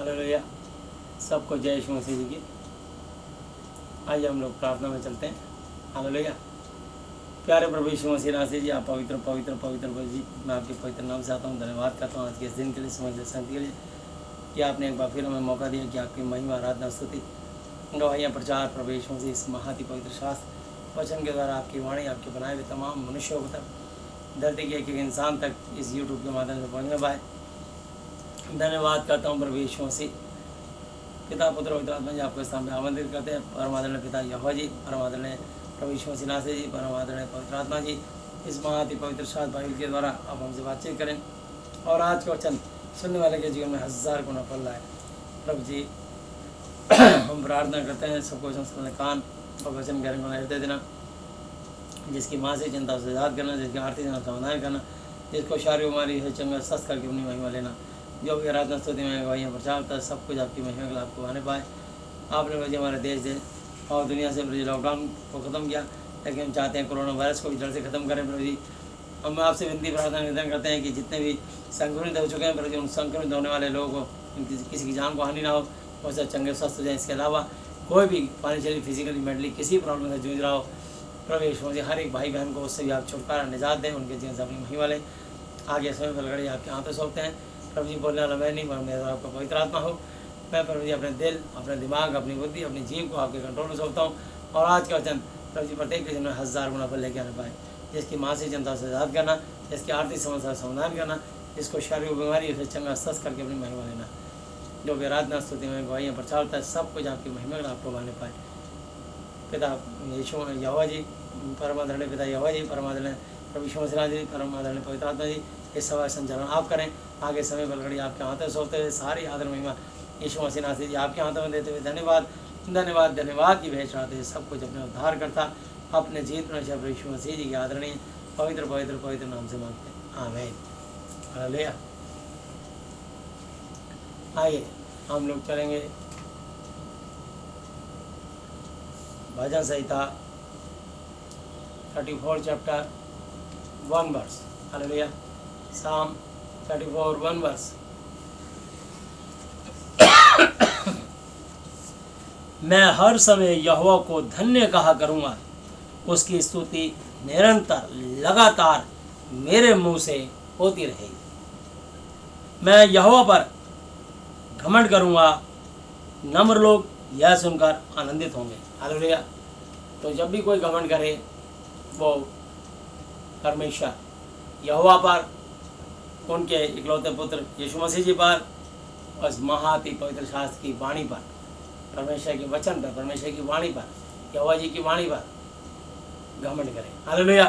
Hallelujah. सबको जय यीशु मसीह जी की। आइए हम लोग प्रार्थना में चलते हैं। हालेलुया। प्यारे प्रभु यीशु मसीह नासरी जी, आप पवित्र पवित्र पवित्र प्रभु जी, मैं आपके पवित्र नाम से आता हूँ। धन्यवाद करता हूँ आज के इस दिन के लिए, समझ ले शांति के लिए कि आपने एक बार फिर हमें मौका दिया कि आपकी महिमा आराधना स्तुति गवाहियाँ प्रचार प्रभु यीशु मसीह इस महाति पवित्र शास्त्र वचन के द्वारा आपकी वाणी आपके बनाए हुए तमाम मनुष्यों तक, धरती के एक एक इंसान तक इस यूट्यूब के माध्यम से पहुँचने पाए। धन्यवाद करता हूँ प्रभु यीशु मसीह। पिता पुत्र पवित्र आत्मा जी आपको स्थान में आमंत्रित करते हैं। परम आदरणीय पिता यहोवा जी, परम आदरणीय प्रभु यीशु मसीह नासरी जी, परम आदरणीय पवित्र आत्मा जी, इस महाति पवित्र शास्त्र बाइबल के द्वारा आप हमसे बातचीत करें और आज का वचन सुनने वाले के जीवन में 1000 गुना फल लाए। प्रभु जी हम प्रार्थना करते हैं सबको संस्कृत कान और वचन ग्रहण करना हृदय देना, जिसकी मानसिक चिंता से आजाद करना, जिसकी आर्थिक चिंता समाधान करना, जिसको शारीरिक बीमारी है चंगा स्वस्थ करके अपनी महिमा लेना। जो भी आराधना स्तुति में गवाहियाँ प्रचार होता है, सब कुछ आपकी महिमा के लिए आपको आने पाए। आपने वजह हमारे देश और दुनिया से प्रभु जी लॉकडाउन को ख़त्म किया, लेकिन हम चाहते हैं कोरोना वायरस को भी जड़ से ख़त्म करें। प्रभु जी हम आपसे विनती प्रार्थना निवेदन करते हैं कि जितने भी संक्रमित हो चुके हैं प्रभु जी, उन संक्रमित होने वाले लोगों को किसी की जान को हानि ना हो, वैसे चंगे स्वस्थ हो जाए। इसके अलावा कोई भी फाइनेंशियली फिजिकली मेंटली किसी प्रॉब्लम से जूझ रहा हो, प्रभु यीशु मसीह हर एक भाई बहन को उससे भी आप छुटकारा निजात दें, उनके जीवन से अपनी महिमा लें। आगे समय बलगड़ी आपके हाथों सौंपते हैं। प्रभु जी बोलने वाला मैं नहीं, पर मेरा आपका पवित्र आत्मा हो। मैं प्रभु जी अपने दिल, अपने दिमाग, अपनी बुद्धि, अपनी जीव को आपके कंट्रोल में सौंपता हूँ। और आज का वचन प्रभु जी प्रत्येक के जीवन में 1000 गुना फल लेके आने पाए। जिसकी मानसिक चिंता से आजाद करना, जिसकी आर्थिक समस्या का समाधान करना, जिसको शारीरिक बीमारी से चंगा स्वस्थ करके अपनी महिमा लेना। जो भी आराधना स्तुति में गवाहियाँ प्रचार होता है, सब कुछ आपकी महिमा में आपको माने पाए। पिता यीशु यहोवा जी, परम आदरणीय पिता यहोवा जी, परम आदरणीय प्रभु यीशु मसीह जी, परम आदरणीय पवित्र आत्मा जी, इस सभा संचालन आप करें। आगे समय बलगड़ी आपके हाथों में सौंपते हुए सारी आदर महिमा यीशु मसीह नासरी जी आपके हाथों में देते हुए धन्यवाद धन्यवाद धन्यवाद की भेंट चढ़ाते हुए सब कुछ अपने उद्धार करता अपने जीत प्रभु यीशु मसीह जी की आदरणीय पवित्र पवित्र पवित्र नाम से मांगते हैं, आमीन। हालेलुया। आइए हम लोग चलेंगे भजन संहिता 34 चैप्टर 1 वर्स। हालेलुया। साम 34 1 वर्स। मैं हर समय यहोवा को धन्य कहा करूँगा, उसकी स्तुति निरंतर लगातार मेरे मुंह से होती रहेगी। मैं यहोवा पर घमंड करूँगा, नम्र लोग यह सुनकर आनंदित होंगे। हालेलुया। तो जब भी कोई घमंड करे वो परमेश्वर यहोवा पर, उनके इकलौते पुत्र यीशु मसीह जी पर, उस महाति पवित्र शास्त्र की वाणी पर, परमेश्वर के वचन पर, परमेश्वर की वाणी पर, यहोवा जी की वाणी पर घमंड करें। हालेलुया।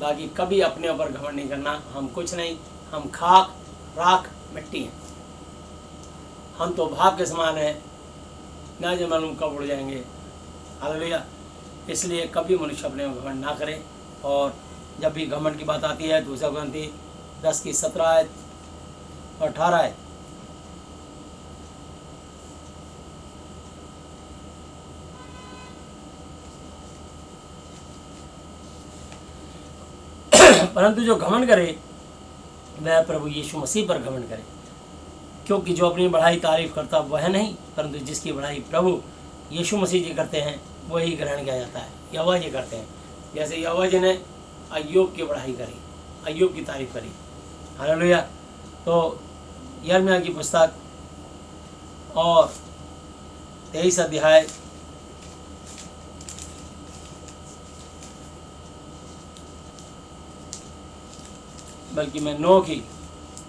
बाकी कभी अपने ऊपर घमंड नहीं करना। हम कुछ नहीं, हम खाक राख मिट्टी हैं। हम तो भाप के समान हैं, ना जो मालूम कब उड़ जाएंगे। हालेलुया। इसलिए कभी मनुष्य अपने में घमंड ना करे। और जब भी घमंड की बात आती है, 2 Corinthians 10 की 17 आयत और 18 आयत, परंतु जो घमंड करे वह प्रभु यीशु मसीह पर घमंड करे, क्योंकि जो अपनी बढ़ाई तारीफ करता वह नहीं, परंतु जिसकी बढ़ाई प्रभु यीशु मसीह जी करते हैं वही ग्रहण किया जाता है। यहोवा जी करते हैं। जैसे यहोवा जी ने अय्यूब की बढ़ाई करी, अय्यूब की तारीफ करी। हालेलुया। तो यिर्मयाह की पुस्तक और 23 अध्याय बल्कि मैं 9 की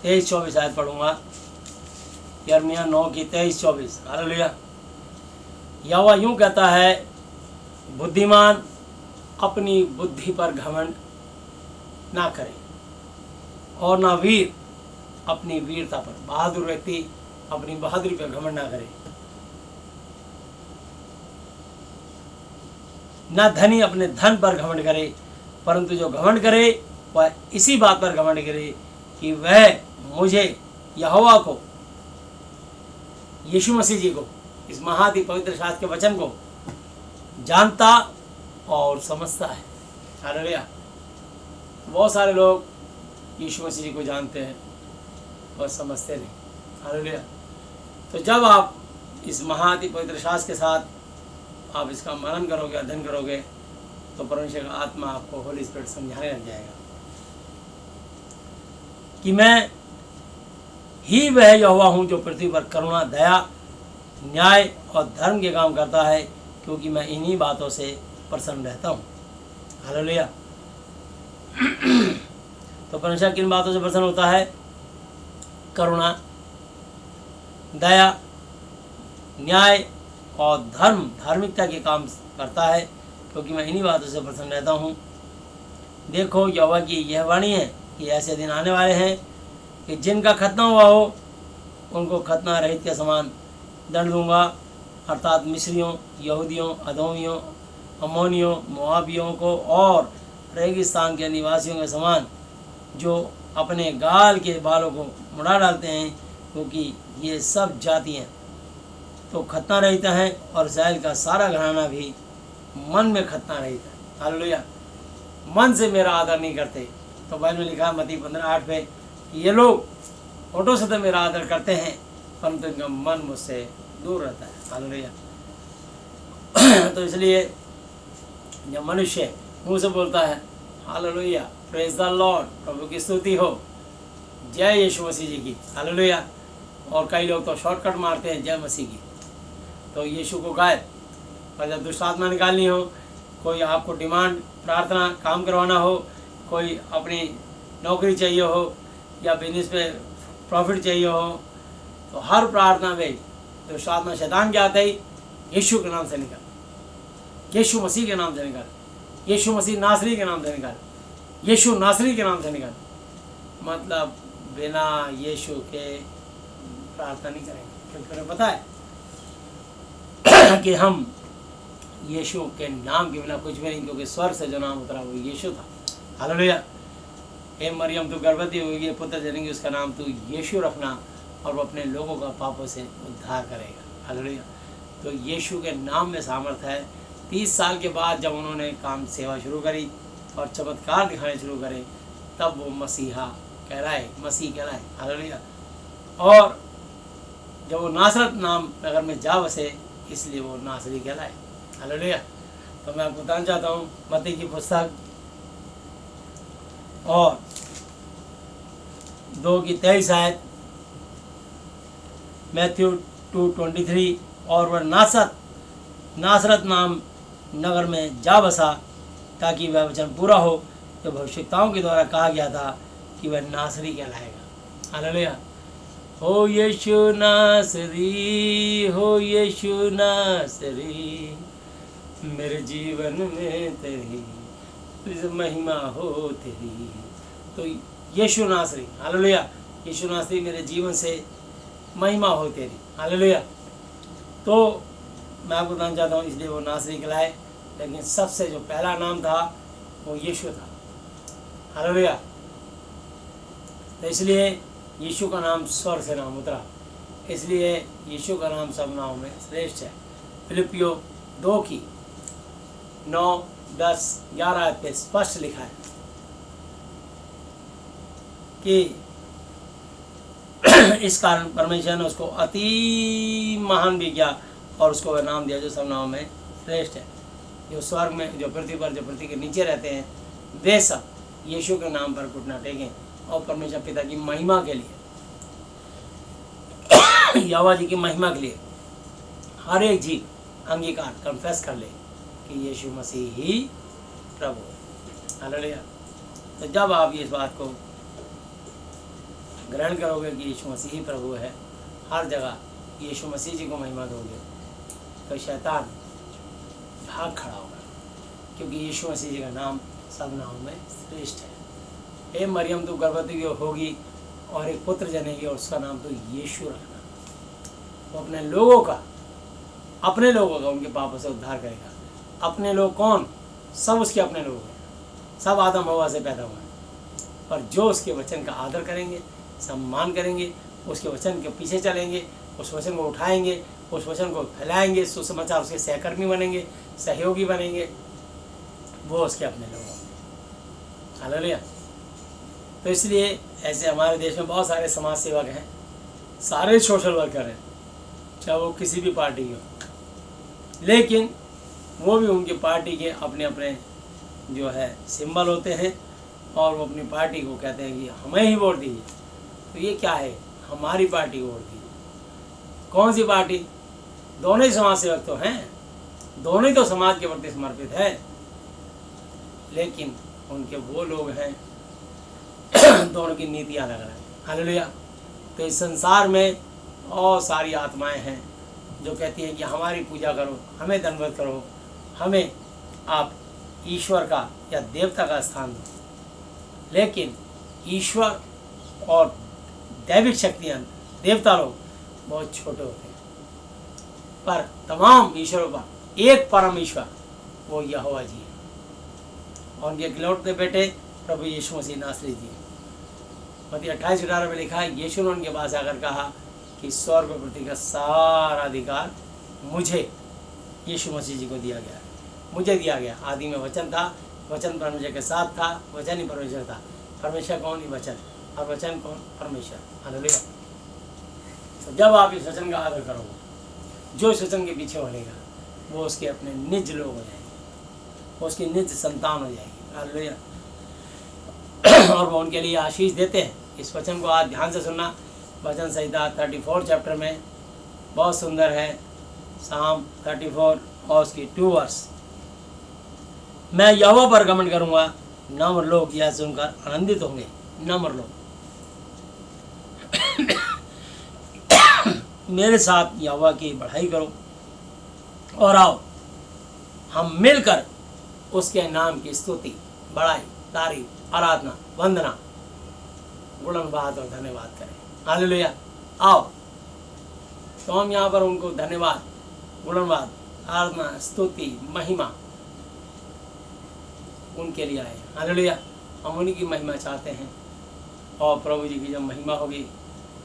23-24 आयत पढ़ूंगा। यिर्मयाह 9 की 23-24। हालेलुया। यहोवा यूँ कहता है, बुद्धिमान अपनी बुद्धि पर घमंड ना करे, और ना वीर अपनी वीरता पर, बहादुर व्यक्ति अपनी बहादुरी पर घमंड ना करे, ना धनी अपने धन पर घमंड करे, परंतु जो घमंड करे वह इसी बात पर घमंड करे कि वह मुझे यहोवा को, यीशु मसीह जी को, इस महाति पवित्र शास्त्र के वचन को जानता और समझता है। हालेलुया। बहुत सारे लोग यीशु मसीह जी को जानते हैं और समझते नहीं। हालेलुया। तो जब आप इस महाअति पवित्र शास्त्र के साथ आप इसका मनन करोगे, अध्ययन करोगे, तो परमेश्वर का आत्मा आपको होली स्पिरिट समझाने लग जाएगा कि मैं ही वह यहोवा हूँ जो पृथ्वी पर करुणा, दया, न्याय और धर्म के काम करता है, क्योंकि मैं इन्हीं बातों से प्रसन्न रहता हूँ। हालेलुया। तो परमेश्वर किन बातों से प्रसन्न होता है? करुणा, दया, न्याय और धार्मिकता के काम करता है, क्योंकि मैं इन्हीं बातों से प्रसन्न रहता हूँ। देखो, यहोवा की यह वाणी है कि ऐसे दिन आने वाले हैं कि जिनका खतना हुआ हो उनको खतना रहित के समान दंड दूंगा, अर्थात मिस्रियों, यहूदियों, अदोमियों, अम्मोनियों, मोआबियों को और रेगिस्तान के निवासियों के समान, जो अपने गाल के बालों को मुड़ा डालते हैं, क्योंकि ये सब जातियाँ तो खतना रहित हैं और इस्राएल का सारा घराना भी मन में खतना रहित है। हालेलुया। मन से मेरा आदर नहीं करते। तो बाइबल में लिखा है मत्ती 15:8 पे, ये लोग होठों से तो मेरा आदर करते हैं, परंतु इनका मन मुझसे दूर रहता है। हालेलुया। तो इसलिए जब मनुष्य मुंह से बोलता है हालेलुया, प्रेज द लॉर्ड, प्रभु की स्तुति हो, जय यीशु मसीह जी की, हालेलुया, और कई लोग तो शॉर्टकट मारते हैं जय मसीह की, तो यीशु को गाए। और जब दुष्ट आत्मा निकालनी हो, कोई आपको डिमांड, प्रार्थना, काम करवाना हो, कोई अपनी नौकरी चाहिए हो या बिजनेस पे प्रॉफिट चाहिए हो, तो हर प्रार्थना में दुष्ट आत्मा शैतान के आते ही यीशु के नाम से निकाल, यीशु मसीह के नाम से निकाल, यीशु मसीह नासरी के नाम से निकाल, यीशु नासरी के नाम से निकाल। मतलब बिना यीशु के प्रार्थना नहीं करेंगे, क्योंकि उन्हें पता है कि हम यीशु के नाम के बिना कुछ भी नहीं, क्योंकि स्वर्ग से जो नाम उतरा वो यीशु था। हालेलुया। हे मरियम, तू गर्भवती होगी, पुत्र जनेगी, उसका नाम तू यीशु रखना, और वो अपने लोगों का पापों से उद्धार करेगा। हालेलुया। तो यीशु के नाम में सामर्थ है। 30 साल के बाद जब उन्होंने काम सेवा शुरू करी और चमत्कार दिखाने शुरू करे, तब वो मसीहा कहलाए, मसीह कहलाए। हालेलुया। और जब वो नासरत नाम नगर में जा बसे, इसलिए वो नासरी कहलाए। हालेलुया। तो मैं आपको बताना चाहता हूँ मत्ती की पुस्तक और 2:23 आयत, मैथ्यू 2:23, और वह नासरत नाम नगर में जा बसा, ताकि वह वचन पूरा हो तो भविष्यताओं के द्वारा कहा गया था कि वह नासरी कहलाएगा। हालेलुया। हो यीशु नासरी, हो यीशु नासरी, मेरे जीवन में तेरी महिमा हो तेरी। तो यीशु नासरी, हालेलुया, यीशु नासरी मेरे जीवन से महिमा हो तेरी। हालेलुया। तो मैं आपको बताना चाहता हूँ, इसलिए वो नासरी कहलाए, लेकिन सबसे जो पहला नाम था वो यीशु था। हालेलुया। तो इसलिए यीशु का नाम स्वर्ग से नाम उतरा, इसलिए यीशु का नाम सब नामों में श्रेष्ठ है। फिलिपियो 2:9, 10, 11 पे स्पष्ट लिखा है कि इस कारण परमेश्वर ने उसको अति महान भी किया और उसको वह नाम दिया जो सब नामों में श्रेष्ठ है। जो स्वर्ग में, जो पृथ्वी पर, जो पृथ्वी के नीचे रहते हैं, वे सब यीशु के नाम पर घुटना टेकें और परमेश्वर पिता की महिमा के लिए, यहोवा जी की महिमा के लिए हर एक जीव अंगीकार, कन्फेस कर ले कि यीशु मसीह ही प्रभु है। हालेलुया। तो जब आप इस बात को ग्रहण करोगे कि यीशु मसीह ही प्रभु है, हर जगह यीशु मसीह जी को महिमा दोगे, तो शैतान भाग खड़ा होगा, क्योंकि यीशु मसीह जी का नाम सब नामों में श्रेष्ठ है। हे मरियम, तू गर्भवती होगी और एक पुत्र जनेगी और उसका नाम तो यीशु रखना। वो अपने लोगों का उनके पापों से उद्धार करेगा। अपने लोग कौन? सब उसके अपने लोग हैं, सब आदम हवा से पैदा हुए हैं, पर जो उसके वचन का आदर करेंगे, सम्मान करेंगे, उसके वचन के पीछे चलेंगे, उस वचन को उठाएंगे, उस वचन को फैलाएंगे, सुसमाचार उसके सहकर्मी बनेंगे, सहयोगी बनेंगे, वो उसके अपने लोग होंगे। हालेलुया। तो इसलिए ऐसे हमारे देश में बहुत सारे समाज सेवक हैं, सारे सोशल वर्कर हैं, चाहे वो किसी भी पार्टी की हो, लेकिन वो भी उनकी पार्टी के अपने अपने जो है सिंबल होते हैं और वो अपनी पार्टी को कहते हैं कि हमें ही वोट दीजिए। तो ये क्या है, हमारी पार्टी को वोट दीजिए। कौन सी पार्टी? दोनों ही समाज सेवक तो हैं, दोनों ही तो समाज के प्रति समर्पित है, लेकिन उनके वो लोग हैं दोनों की नीतियाँ अलग अलग हैं। हालेलुया। तो इस संसार में बहुत सारी आत्माएं हैं जो कहती हैं कि हमारी पूजा करो, हमें दंडवत करो, हमें आप ईश्वर का या देवता का स्थान दो। लेकिन ईश्वर और दैविक शक्तियाँ, देवता लोग बहुत छोटे होते हैं, पर तमाम ईश्वरों पर एक परम ईश्वर वो यहोवा जी है और उनके इकलौते बेटे प्रभु यीशु मसीह नासरी जी हैं। मत्ती 28:18 में लिखा है, यीशु ने उनके पास आकर कहा कि स्वर्ग और पृथ्वी का सारा अधिकार मुझे यीशु मसीह जी को दिया गया है, मुझे दिया गया। आदि में वचन था, वचन परमेश्वर के साथ था, वचन ही परमेश्वर था। परमेश्वर कौन? ही वचन, और वचन कौन? परमेश्वर। हालेलुया। तो जब आप इस वचन का आदर करोगे, जो इस वचन के पीछे बढ़ेगा वो उसके अपने निज लोग हो जाएंगे, वो उसकी निज संतान हो जाएगी। हालेलुया। और वो उनके लिए आशीष देते हैं। इस वचन को आज ध्यान से सुनना। वचन संहिता 34 चैप्टर में बहुत सुंदर है, साम 34 और उसकी 2 वर्स। मैं यहोवा पर घमंड करूंगा, नम्र लोग यह सुनकर आनंदित होंगे। नम्र लोग मेरे साथ यहोवा की बढ़ाई करो और आओ हम मिलकर उसके नाम की स्तुति, बड़ाई, तारीफ, आराधना, वंदना, गुणगान और धन्यवाद करें। हालेलुया। आओ तो हम यहाँ पर उनको धन्यवाद, गुणगान, आराधना, स्तुति, महिमा उनके लिए आए। हालेलुया। हम उन्हीं की महिमा चाहते हैं और प्रभु जी की जब महिमा होगी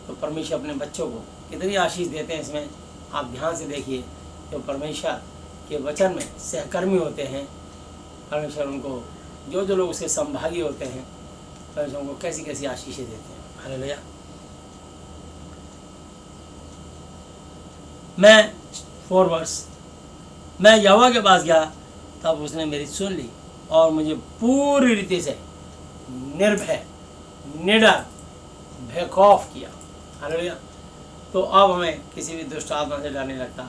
तो परमेश्वर अपने बच्चों को कितनी आशीष देते हैं। इसमें आप ध्यान से देखिए, जो परमेश्वर के वचन में सहकर्मी होते हैं, परमेश्वर उनको जो लोग उसके संभागी होते हैं, परमेश्वर उनको कैसी कैसी आशीषें देते हैं। हालेलुया। मैं 4 वर्ष, मैं यहोवा के पास गया, तब उसने मेरी सुन ली और मुझे पूरी रीति से निर्भय, निडर, बेखौफ किया। हालेलुया। तो अब हमें किसी भी दुष्ट आत्मा से डरने लगता।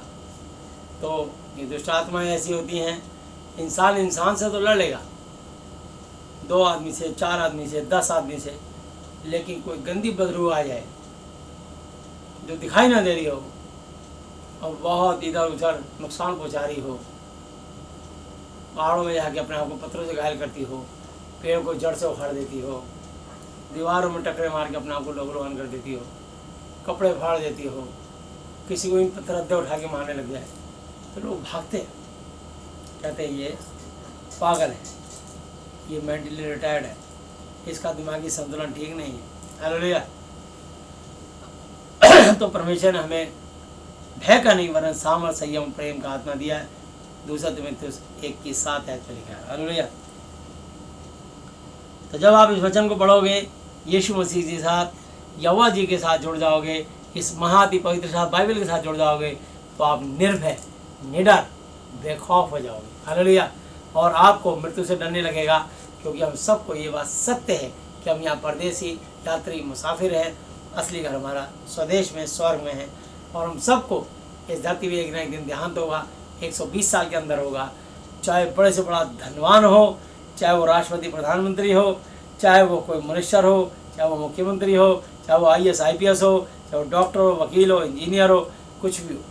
तो ये दुष्ट आत्माएं ऐसी होती हैं, इंसान इंसान से तो लड़ लेगा, 2 आदमी से, 4 आदमी से, 10 आदमी से, लेकिन कोई गंदी बदबू आ जाए जो दिखाई ना दे रही हो और बहुत इधर उधर नुकसान पहुंचा रही हो, पहाड़ों में जाके अपने आप को पत्थरों से घायल करती हो, पेड़ को जड़ से उखाड़ देती हो, दीवारों में टकरे मार के अपने आप को लोहन कर देती हो, कपड़े फाड़ देती हो, किसी को इन पत्थर उठा के मारने लग जाए, तो लोग भागते हैं, कहते हैं ये पागल है, ये मेंटली रिटायर्ड है, इसका दिमागी संतुलन ठीक नहीं है। हालेलुया। तो परमेश्वर ने हमें भय का नहीं वरन सामर्थ, संयम, प्रेम का आत्मा दिया है। 2 तिमुथियुस 1:7 पे लिखा है। हालेलुया। तो जब आप इस वचन को पढ़ोगे, यीशु मसीह के साथ, यहोवा जी के साथ जुड़ जाओगे, इस महाअति पवित्र साथ बाइबल के साथ जुड़ जाओगे, तो आप निर्भय, निडर, बेखौफ हो जाओगे। हालेलुया। और आपको मृत्यु से डरने लगेगा, क्योंकि हम सबको ये बात सत्य है कि हम यहाँ परदेसी, यात्री, मुसाफिर हैं। असली घर हमारा स्वदेश में, स्वर्ग में है, और हम सबको इस धरती में एक ना एक दिन देहांत होगा, 120 साल के अंदर होगा। चाहे बड़े से बड़ा धनवान हो, चाहे वो राष्ट्रपति, प्रधानमंत्री हो, चाहे वो कोई मिनिस्टर हो, चाहे वो मुख्यमंत्री हो, चाहे वो IAS IPS हो, चाहे वो डॉक्टर हो, वकील हो, इंजीनियर हो, कुछ भी हो,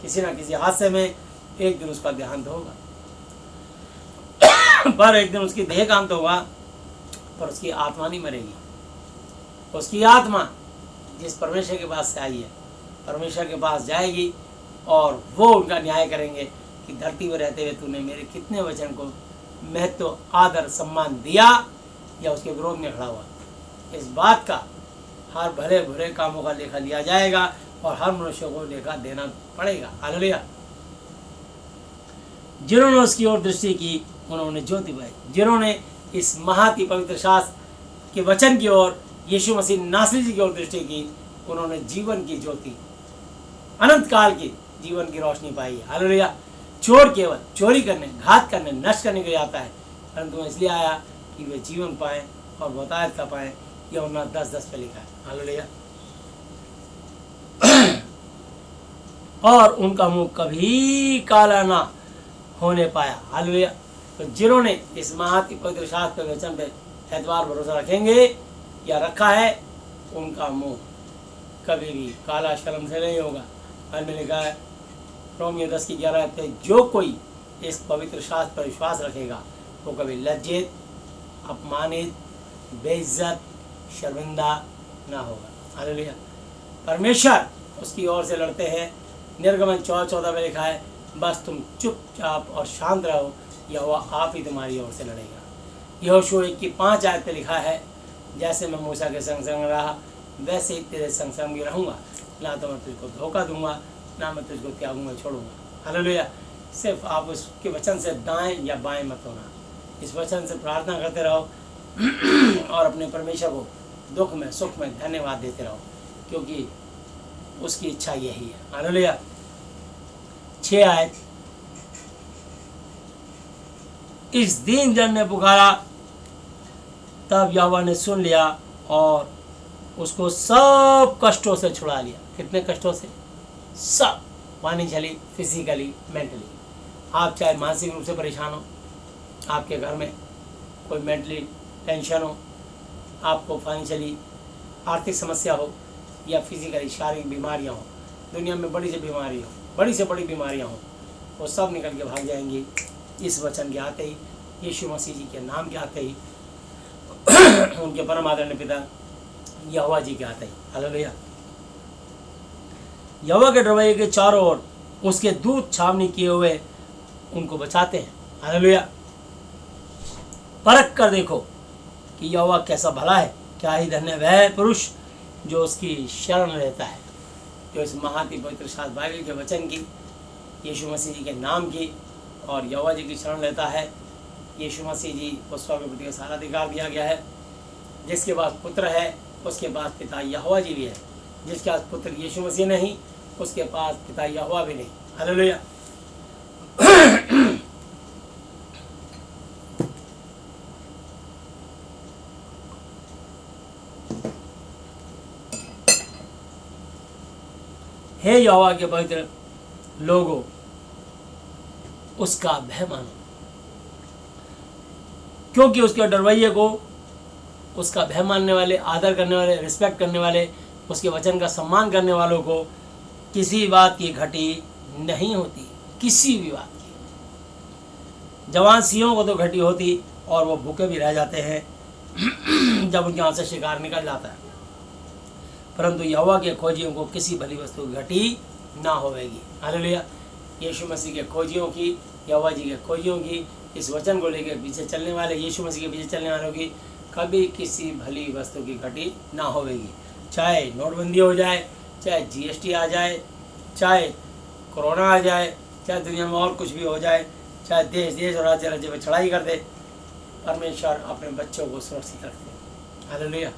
किसी ना किसी हादसे में एक दिन उसका देहांत होगा। पर एक दिन उसकी देह का अंत होगा, पर उसकी आत्मा नहीं मरेगी। उसकी आत्मा जिस परमेश्वर के पास से आई है, परमेश्वर के पास जाएगी और वो उनका न्याय करेंगे कि धरती में रहते हुए तूने मेरे कितने वचन को महत्व, आदर, सम्मान दिया या उसके विरोध में खड़ा हुआ। इस बात का हर भले बुरे कामों का लेखा लिया जाएगा और हर मनुष्य को लेखा देना पड़ेगा। हालेलुया। जिन्होंने उसकी ओर दृष्टि की उन्होंने ज्योति पाई। जिन्होंने इस महाअति पवित्र शास्त्र के वचन की ओर, यीशु मसीह नासरी जी की ओर दृष्टि की, उन्होंने जीवन की ज्योति अनंत काल की जीवन की रोशनी पाई है। हालेलुया। चोर केवल चोरी करने, घात करने, नष्ट करने के लिए आता है, परंतु मैं इसलिए आया कि वे जीवन पाए और बहुतायत का पाए। यूहन्ना 10:10 पे लिखा है। हालेलुया। और उनका मुंह कभी काला ना होने पाया। हालेलुया। तो जिन्होंने इस महाति पवित्र शास्त्र के वचन पे एतबार भरोसा रखेंगे या रखा है, उनका मुंह कभी भी काला शर्म से नहीं होगा। और में लिखा है रोमियो 10:11 पे, जो कोई इस पवित्र शास्त्र पर विश्वास रखेगा वो कभी लज्जित, अपमानित, बेइज्जत, शर्मिंदा ना होगा। हालेलुया। परमेश्वर उसकी ओर से लड़ते हैं। निर्गमन 14:14 में लिखा है, बस तुम चुपचाप और शांत रहो, यहोवा आप ही तुम्हारी ओर से लड़ेगा। यहोशूआ 1:5 आयत पे लिखा है, जैसे मैं मूसा के संग संग रहा वैसे ही तेरे संग संग भी रहूँगा, ना तो मैं तुझको धोखा दूंगा, ना मैं तुझको त्यागूंगा, छोड़ूंगा। हालेलुया। सिर्फ आप उसके वचन से दाएं या बाएं मत होना, इस वचन से प्रार्थना करते रहो और अपने परमेश्वर को दुख में सुख में धन्यवाद देते रहो, क्योंकि उसकी इच्छा यही है। हालेलुया। 6 आयत, इस दीन जन ने पुकारा, तब यहोवा ने सुन लिया और उसको सब कष्टों से छुड़ा लिया। कितने कष्टों से? सब, फाइनेंशियली, फिजिकली, मेंटली। आप चाहे मानसिक रूप से परेशान हो, आपके घर में कोई मेंटली टेंशन हो, आपको फाइनेंशियली आर्थिक समस्या हो, या फिजिकली शारीरिक बीमारियां हो, दुनिया में बड़ी से बीमारी हो, बड़ी से बड़ी बीमारियां हो, वो सब निकल के भाग जाएंगी इस वचन के आते ही, यीशु मसीह जी के नाम के आते ही, उनके परम आदरणीय पिता यहोवा जी के आते ही। हालेलुया। यहोवा के डरवैये के चारों ओर उसके दूत छावनी किए हुए उनको बचाते हैं। हालेलुया। परख कर देखो कि यहोवा कैसा भला है, क्या ही धन्य वह पुरुष जो उसकी शरण लेता है, जो इस महाति पवित्र शास्त्र बाइबल के वचन की, यीशु मसीह जी के नाम की और यहोवा जी की शरण लेता है। यीशु मसीह जी को स्वर्गपति का सारा अधिकार दिया गया है। जिसके पास पुत्र है उसके पास पिता यहोवा जी भी है, जिसके पास पुत्र यीशु मसीह नहीं उसके पास पिता यहोवा भी नहीं। हालेलुया। हे यहोवा के पवित्र लोगों, उसका भय मानो, क्योंकि उसके डरवैये को, उसका भय मानने वाले, आदर करने वाले, रिस्पेक्ट करने वाले, उसके वचन का सम्मान करने वालों को किसी बात की घटी नहीं होती, किसी भी बात की। जवान सिंहों को तो घटी होती और वो भूखे भी रह जाते हैं जब उनके हाथ से शिकार निकल जाता है, परंतु यहोवा के खोजियों को किसी भली वस्तु की घटी ना होवेगी। हालेलुया। यीशु मसीह के खोजियों की, यहोवा जी के खोजियों की, इस वचन को लेकर पीछे चलने वाले, यीशु मसीह के पीछे चलने वालों की कभी किसी भली वस्तु की घटी ना होवेगी। चाहे नोटबंदी हो जाए, चाहे GST आ जाए, चाहे कोरोना आ जाए, चाहे दुनिया में और कुछ भी हो जाए, चाहे देश देश और राज्य राज्य में चढ़ाई कर दे, परमेश्वर अपने बच्चों को सुरक्षित रखते। हालेलुया।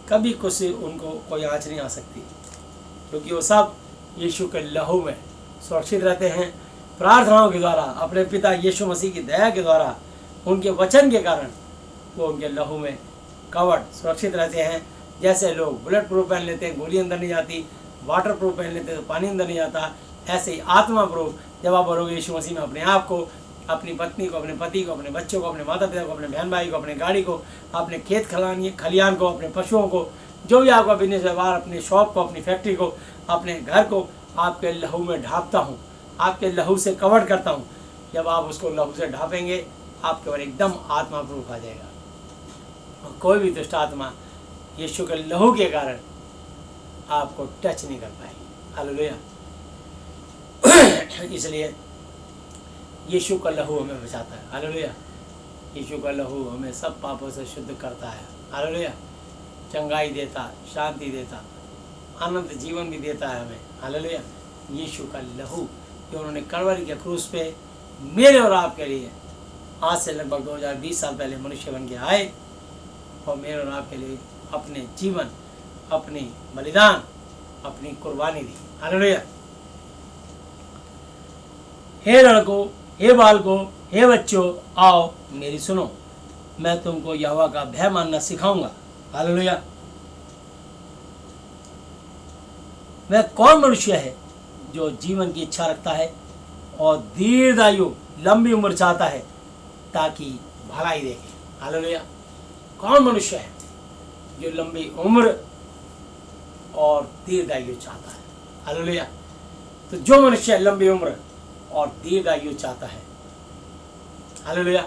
कभी कुछ उनको कोई आँच नहीं आ सकती, क्योंकि वो सब यीशु के लहू में सुरक्षित रहते हैं। प्रार्थनाओं के द्वारा, अपने पिता यीशु मसीह की दया के द्वारा, उनके वचन के कारण वो उनके लहू में कवर्ड सुरक्षित रहते हैं। जैसे लोग बुलेट प्रूफ पहन लेते हैं, गोली अंदर नहीं जाती, वाटर प्रूफ पहन लेते हैं तो पानी अंदर नहीं जाता, ऐसे ही आत्मा प्रूफ जब आप बोलोगे यीशु मसीह में अपने आप को, अपनी पत्नी को, अपने पति को, अपने बच्चों को, अपने माता पिता को, अपने बहन भाई को, अपने गाड़ी को, अपने खेत खलियान को, अपने पशुओं को, जो भी आपका बिजनेस व्यवहार, अपने शॉप को, अपनी फैक्ट्री को, अपने घर को आपके लहू में ढांपता हूँ, आपके लहू से कवर करता हूँ। जब आप उसको लहू से ढांपेंगे आपके ऊपर एकदम आत्मा प्रूफ आ जाएगा, और कोई भी दुष्ट आत्मा यीशु के लहू के कारण आपको टच नहीं कर पाएगी। हालेलुया। इसलिए यीशु का लहू हमें बचाता है। हालेलुया। यीशु का लहू हमें सब पापों से शुद्ध करता है। हालेलुया। चंगाई देता, शांति देता, अनंत जीवन भी देता है हमें। हालेलुया। यीशु का लहू जो उन्होंने कलवरी के क्रूस पे मेरे और आपके लिए आज से लगभग 2020 साल पहले मनुष्य बन के आए और मेरे और आपके लिए अपने जीवन, अपनी बलिदान, अपनी कुर्बानी दी। हालेलुया। हे लड़कों, हे बालकों, हे बच्चों, आओ मेरी सुनो, मैं तुमको यहोवा का भय मानना सिखाऊंगा। हालेलुया। वह कौन मनुष्य है जो जीवन की इच्छा रखता है और दीर्घायु लंबी उम्र चाहता है ताकि भलाई देखे। हालेलुया। कौन मनुष्य है जो लंबी उम्र और दीर्घायु चाहता है। हालेलुया। तो जो मनुष्य लंबी उम्र और दीर्घायु चाहता है, हालेलुया,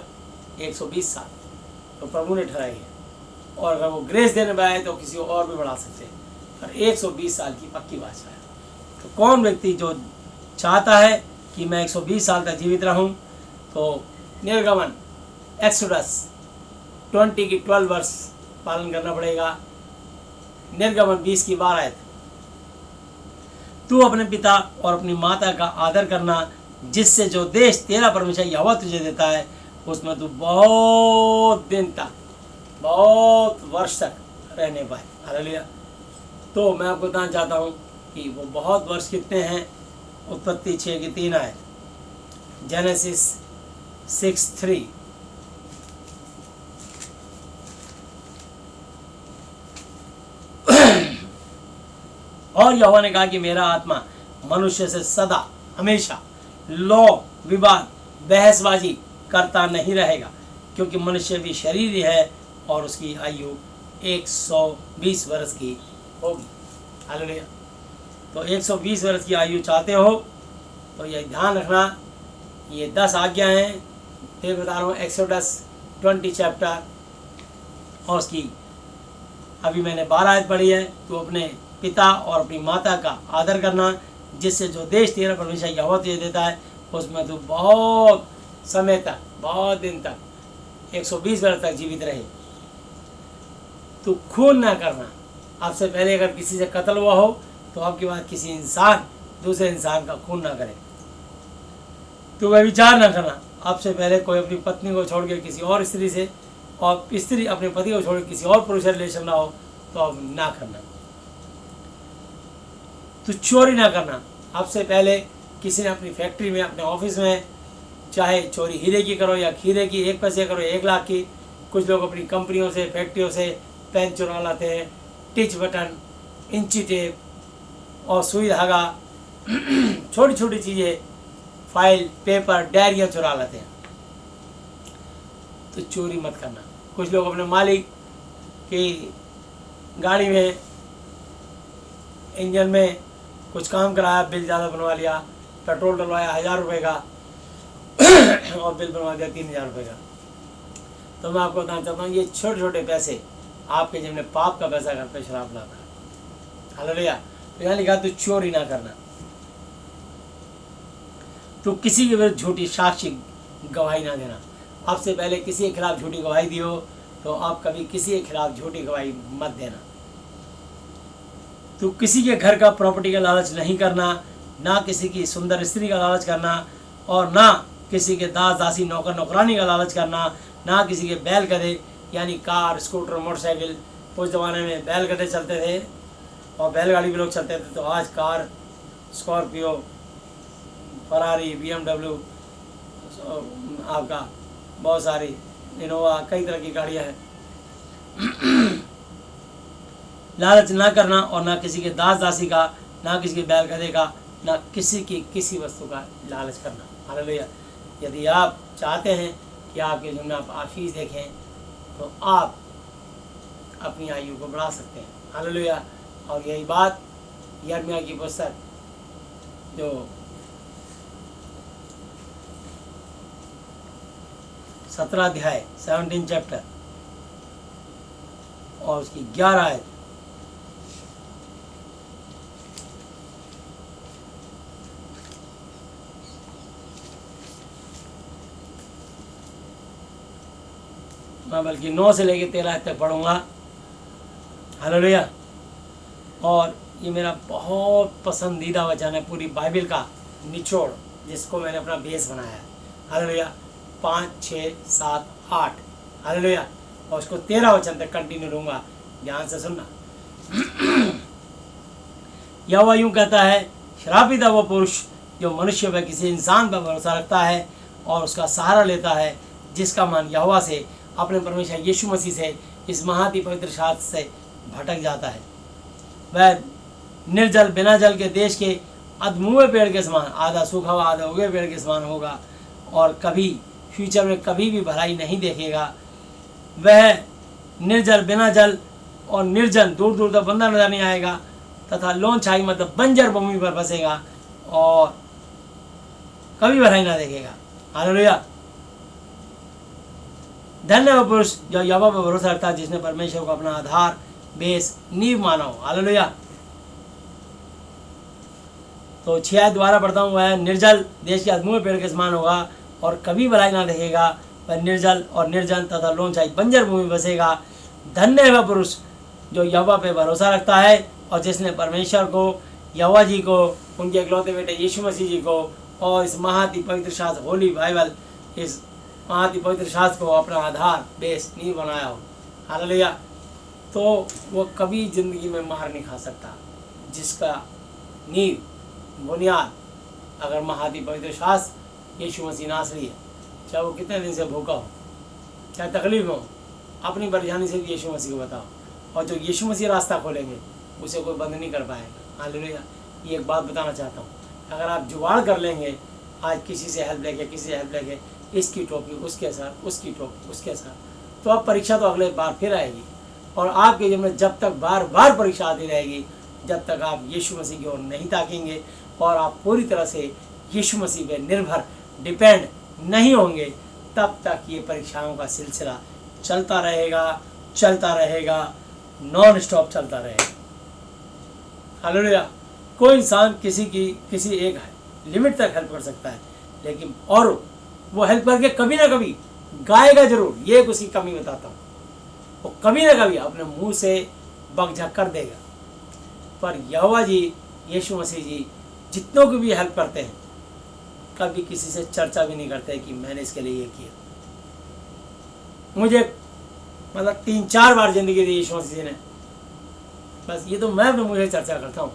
120 साल तो प्रभु ने ठहराई है, और अगर वो ग्रेस देने में आए तो किसी और भी बढ़ा सकते हैं, पर 120 साल की पक्की भाषा है। तो कौन व्यक्ति जो चाहता है कि मैं 120 साल तक जीवित रहूं, तो निर्गमन एक्सोडस 20 की 12 वर्ष पालन करना पड़ेगा। निर्गमन 20 की 12 आयत, तू अपने पिता और अपनी माता का आदर करना, जिससे जो देश तेरा परमेश्वर यहोवा तुझे देता है उसमें तू बहुत दिन तक, बहुत वर्ष तक रहने पाए। हालेलुया। तो मैं आपको बताना चाहता हूँ कि वो बहुत वर्ष कितने हैं। उत्पत्ति 6 की 3 आयत, जेनेसिस 6:3, और यहोवा ने कहा कि मेरा आत्मा मनुष्य से सदा हमेशा लौ विवाद बहसबाजी करता नहीं रहेगा, क्योंकि मनुष्य भी शरीर ही है और उसकी आयु 120 वर्ष की होगी। हालेलुया। तो 120 वर्ष की आयु चाहते हो तो ये ध्यान रखना, ये 10 आज्ञा हैं। फिर बता रहा हूँ एक्सोडस 20 चैप्टर, और उसकी अभी मैंने 12 आयत पढ़ी है। तो अपने पिता और अपनी माता का आदर करना, जिससे जो देश तेरा परमेश्वर यहोवा तुझे देता है उसमें तू बहुत समय तक, बहुत दिन तक, 120 वर्ष तक जीवित रहे। तू खून ना करना। आपसे पहले अगर किसी से कत्ल हुआ हो तो आपके बाद किसी इंसान दूसरे इंसान का खून ना करे। तू व्यभिचार ना करना। आपसे पहले कोई अपनी पत्नी को छोड़ के किसी और स्त्री से, और स्त्री अपने पति को छोड़ के किसी और पुरुष से रिलेशन ना हो तो अब ना करना। तो चोरी ना करना। आपसे पहले किसी ने अपनी फैक्ट्री में, अपने ऑफिस में, चाहे चोरी हीरे की करो या खीरे की, 1 पैसे करो 1 लाख की। कुछ लोग अपनी कंपनियों से, फैक्ट्रियों से पेन चुरा लाते हैं, टिच बटन, इंची टेप और सुई धागा, छोटी छोटी चीज़ें, फाइल, पेपर, डायरियाँ चुरा लाते हैं। तो चोरी मत करना। कुछ लोग अपने मालिक की गाड़ी में, इंजन में कुछ काम कराया, बिल ज़्यादा बनवा लिया, पेट्रोल डलवाया 1000 रुपये का और बिल बनवा दिया 3000 रुपये का। तो मैं आपको बताना चाहता हूँ, ये छोटे छोटे पैसे आपके जेब में पाप का पैसा घर पे शराब लाता है। हालेलुया। तो यहाँ लिखा तू चोरी ना करना। तो किसी के विरुद्ध झूठी साक्षी गवाही ना देना। आपसे पहले किसी के खिलाफ झूठी गवाही दी हो तो आप कभी किसी के खिलाफ झूठी गवाही मत देना। तो किसी के घर का प्रॉपर्टी का लालच नहीं करना, ना किसी की सुंदर स्त्री का लालच करना, और ना किसी के दास दासी नौकर नौकरानी का लालच करना, ना किसी के बैल गधे यानी कार, स्कूटर, मोटरसाइकिल। उस ज़माने में बैल गधे चलते थे और बैलगाड़ी भी लोग चलते थे, तो आज कार, स्कॉर्पियो, फरारी, BMW, आपका बहुत सारी इनोवा, कई तरह की गाड़ियाँ हैं। लालच ना करना, और ना किसी के दास दासी का, ना किसी के बैल गधे का, ना किसी की किसी वस्तु का लालच करना। हालेलुया। यदि आप चाहते हैं कि आपके जीवन में आप आशीष देखें तो आप अपनी आयु को बढ़ा सकते हैं। हालेलुया। और यही बात यिर्मयाह की पुस्तक जो 17 अध्याय 17 चैप्टर और उसकी 11 आयत, मैं बल्कि 9 से लेकर 13 आयत तक पढ़ूंगा। हालेलुया। और ये मेरा बहुत पसंदीदा वचन है, पूरी बाइबल का निचोड़, जिसको मैंने अपना बेस बनाया है। हालेलुया। 5, 6, 7, 8। हालेलुया। और उसको 13 वचन तक कंटिन्यू लूँगा, ध्यान से सुनना। यहोवा यूँ कहता है श्रापित है वो पुरुष जो मनुष्य पर किसी इंसान पर भरोसा रखता है और उसका सहारा लेता है, जिसका मन यहोवा से, अपने परमेश्वर यीशु मसीह से, इस महाति पवित्र शास्त्र से भटक जाता है। वह निर्जल बिना जल के देश के अधमुए पेड़ के समान, आधा सूखा हुआ आधा उगे पेड़ के समान होगा और कभी फ्यूचर में कभी भी भलाई नहीं देखेगा। वह निर्जल बिना जल और निर्जन, दूर दूर तक बंदा नजर नहीं आएगा, तथा लोन छाई मतलब बंजर भूमि पर बसेगा और कभी भलाई ना देखेगा। हालेलुया। धन्य वो पुरुष जो यहोवा पर भरोसा रखता है, जिसने परमेश्वर को अपना आधार, बेस, नींव माना हो। हालेलुया। तो 6 द्वारा पढ़ता हूँ, वह निर्जल देश के अधमुए पेड़ के समान होगा और कभी भलाई ना देखेगा। वह निर्जल और निर्जन तथा लोन छाई बंजर भूमि में बसेगा। धन्य है वह पुरुष जो यहोवा पे भरोसा रखता है और जिसने परमेश्वर को, यहोवा जी को, उनके इकलौते बेटे यीशु मसीह जी को और इस महाति पवित्र शास्त्र होली बाइबल, इस महाति पवित्र शास्त्र को अपना आधार, बेस, नींव बनाया हो। हालेलुया। तो वो कभी ज़िंदगी में मार नहीं खा सकता, जिसका नींव, बुनियाद अगर महाति पवित्र शास्त्र यीशु मसीह नासरी है, चाहे वो कितने दिन से भूखा हो, चाहे तकलीफ हो, अपनी परेशानी से भी यीशु मसीह को बताओ, और जो यीशु मसीह रास्ता खोलेंगे उसे कोई बंद नहीं कर पाएगा। हालेलुया। ये एक बात बताना चाहता हूँ, अगर आप जुगाड़ कर लेंगे, आज किसी से हेल्प लेके, किसी से हेल्प लेके, इसकी टोपी उसके सर, उसकी टोपी उसके सर, तो अब परीक्षा तो अगले बार फिर आएगी और आपके जीवन में जब तक बार बार परीक्षा आती रहेगी, जब तक आप यीशु मसीह की ओर नहीं ताकेंगे और आप पूरी तरह से यीशु मसीह पे निर्भर, डिपेंड नहीं होंगे, तब तक ये परीक्षाओं का सिलसिला चलता रहेगा, चलता रहेगा, नॉन स्टॉप चलता रहेगा। हालेलुया। कोई इंसान किसी एक लिमिट तक हेल्प कर सकता है, लेकिन और वो हेल्प करके कभी ना कभी गाएगा जरूर। ये एक उसकी कमी बताता हूँ, वो कभी ना कभी अपने मुंह से बकझक कर देगा। पर यहोवा जी, यीशु मसीह जी जितनों की भी हेल्प करते हैं, कभी किसी से चर्चा भी नहीं करते कि मैंने इसके लिए ये किया। मुझे मतलब 3-4 बार जिंदगी दी यीशु मसीह जी ने, बस ये तो मैं मुझे चर्चा करता हूँ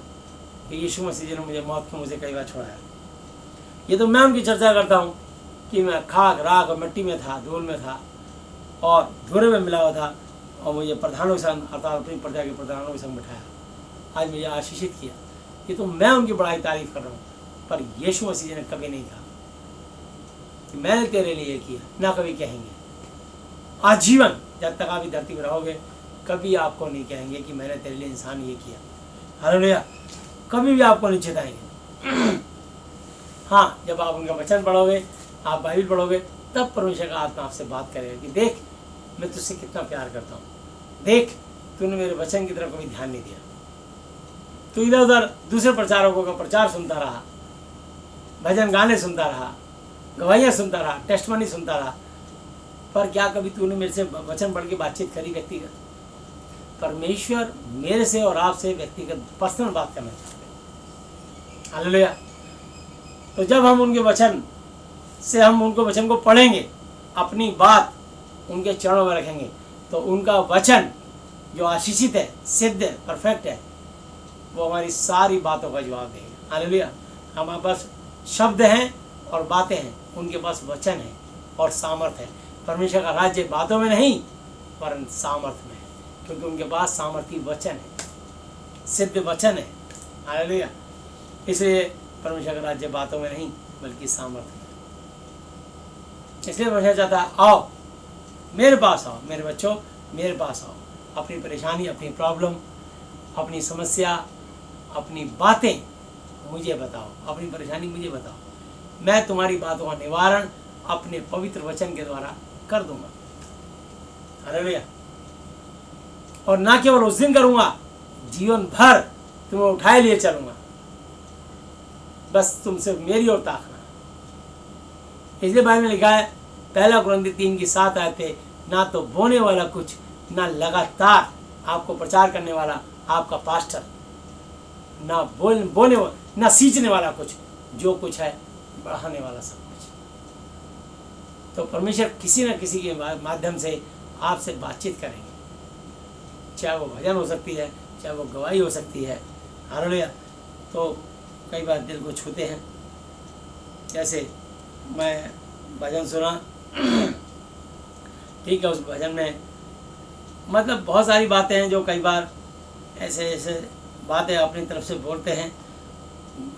कि यीशु मसीह जी ने मुझे मौत के मुँह से कई बार छुड़ाया। ये तो मैं उनकी चर्चा करता हूँ कि मैं खाक, राख और मिट्टी में था, धूल में था और धुरे में मिला हुआ था, और मुझे प्रधानों के संग, अर्थात अपनी प्रजा के प्रधानों के संग बिठाया, आज मुझे आशीषित किया। ये तो मैं उनकी बड़ाई तारीफ कर रहा हूँ, पर यीशु मसीह जी ने कभी नहीं कहा कि मैंने तेरे लिए किया, ना कभी कहेंगे। आजीवन जब तक आप धरती पर रहोगे, कभी आपको नहीं कहेंगे कि मैंने तेरे लिए इंसान ये किया। हालेलुया। कभी भी आपको नहीं चिताएंगे। हाँ, जब आप उनका वचन पढ़ोगे, आप बाइबल पढ़ोगे, तब परमेश्वर का आत्मा आपसे बात करेगा कि देख मैं तुझसे कितना प्यार करता हूँ, देख तूने मेरे वचन की तरफ कभी ध्यान नहीं दिया, तू इधर उधर दूसरे प्रचारकों का प्रचार सुनता रहा, भजन गाने सुनता रहा, गवाहियाँ सुनता रहा, टेस्टमनी सुनता रहा, पर क्या कभी तूने मेरे से वचन पढ़ के बातचीत करी व्यक्तिगत? परमेश्वर मेरे से और आपसे व्यक्तिगत पर्सनल बात करना चाहते हैं। हालेलुया। तो जब हम उनके वचन से, हम उनको वचन को पढ़ेंगे, अपनी बात उनके चरणों में रखेंगे, तो उनका वचन जो आशीषित है, सिद्ध है, परफेक्ट है, वो हमारी सारी बातों का जवाब देगा। हालेलुया। हमारे पास शब्द हैं और बातें हैं, उनके पास वचन है और सामर्थ है। परमेश्वर का राज्य बातों में नहीं, वरन सामर्थ में है, क्योंकि उनके पास सामर्थी वचन है, सिद्ध वचन है। हालेलुया। इसलिए परमेश्वर का राज्य बातों में नहीं, बल्कि सामर्थ में। इसलिए परमेश्वर चाहता है, आओ मेरे पास आओ, मेरे बच्चों मेरे पास आओ, अपनी परेशानी, अपनी प्रॉब्लम, अपनी समस्या, अपनी बातें मुझे बताओ, अपनी परेशानी मुझे बताओ, मैं तुम्हारी बातों का निवारण अपने पवित्र वचन के द्वारा कर दूंगा। हालेलुया। और ना केवल उस दिन करूंगा, जीवन भर तुम्हें उठाए लिए चलूंगा, बस तुमसे मेरी ओर ताकना। इसलिए बाइबल में लिखा है, 1 कुरिन्थियों 3:7 आयतें, ना तो बोने वाला कुछ, ना लगातार आपको प्रचार करने वाला आपका पास्टर, ना बोने वाला, ना सींचने वाला कुछ, जो कुछ है बढ़ाने वाला सब कुछ। तो परमेश्वर किसी न किसी के माध्यम से आपसे बातचीत करेंगे, चाहे वो भजन हो सकती है, चाहे वो गवाही हो सकती है। हालेलुया। तो कई बार दिल को छूते हैं। जैसे मैं भजन सुना, ठीक है, उस भजन में मतलब बहुत सारी बातें हैं जो कई बार ऐसे ऐसे बातें अपनी तरफ से बोलते हैं,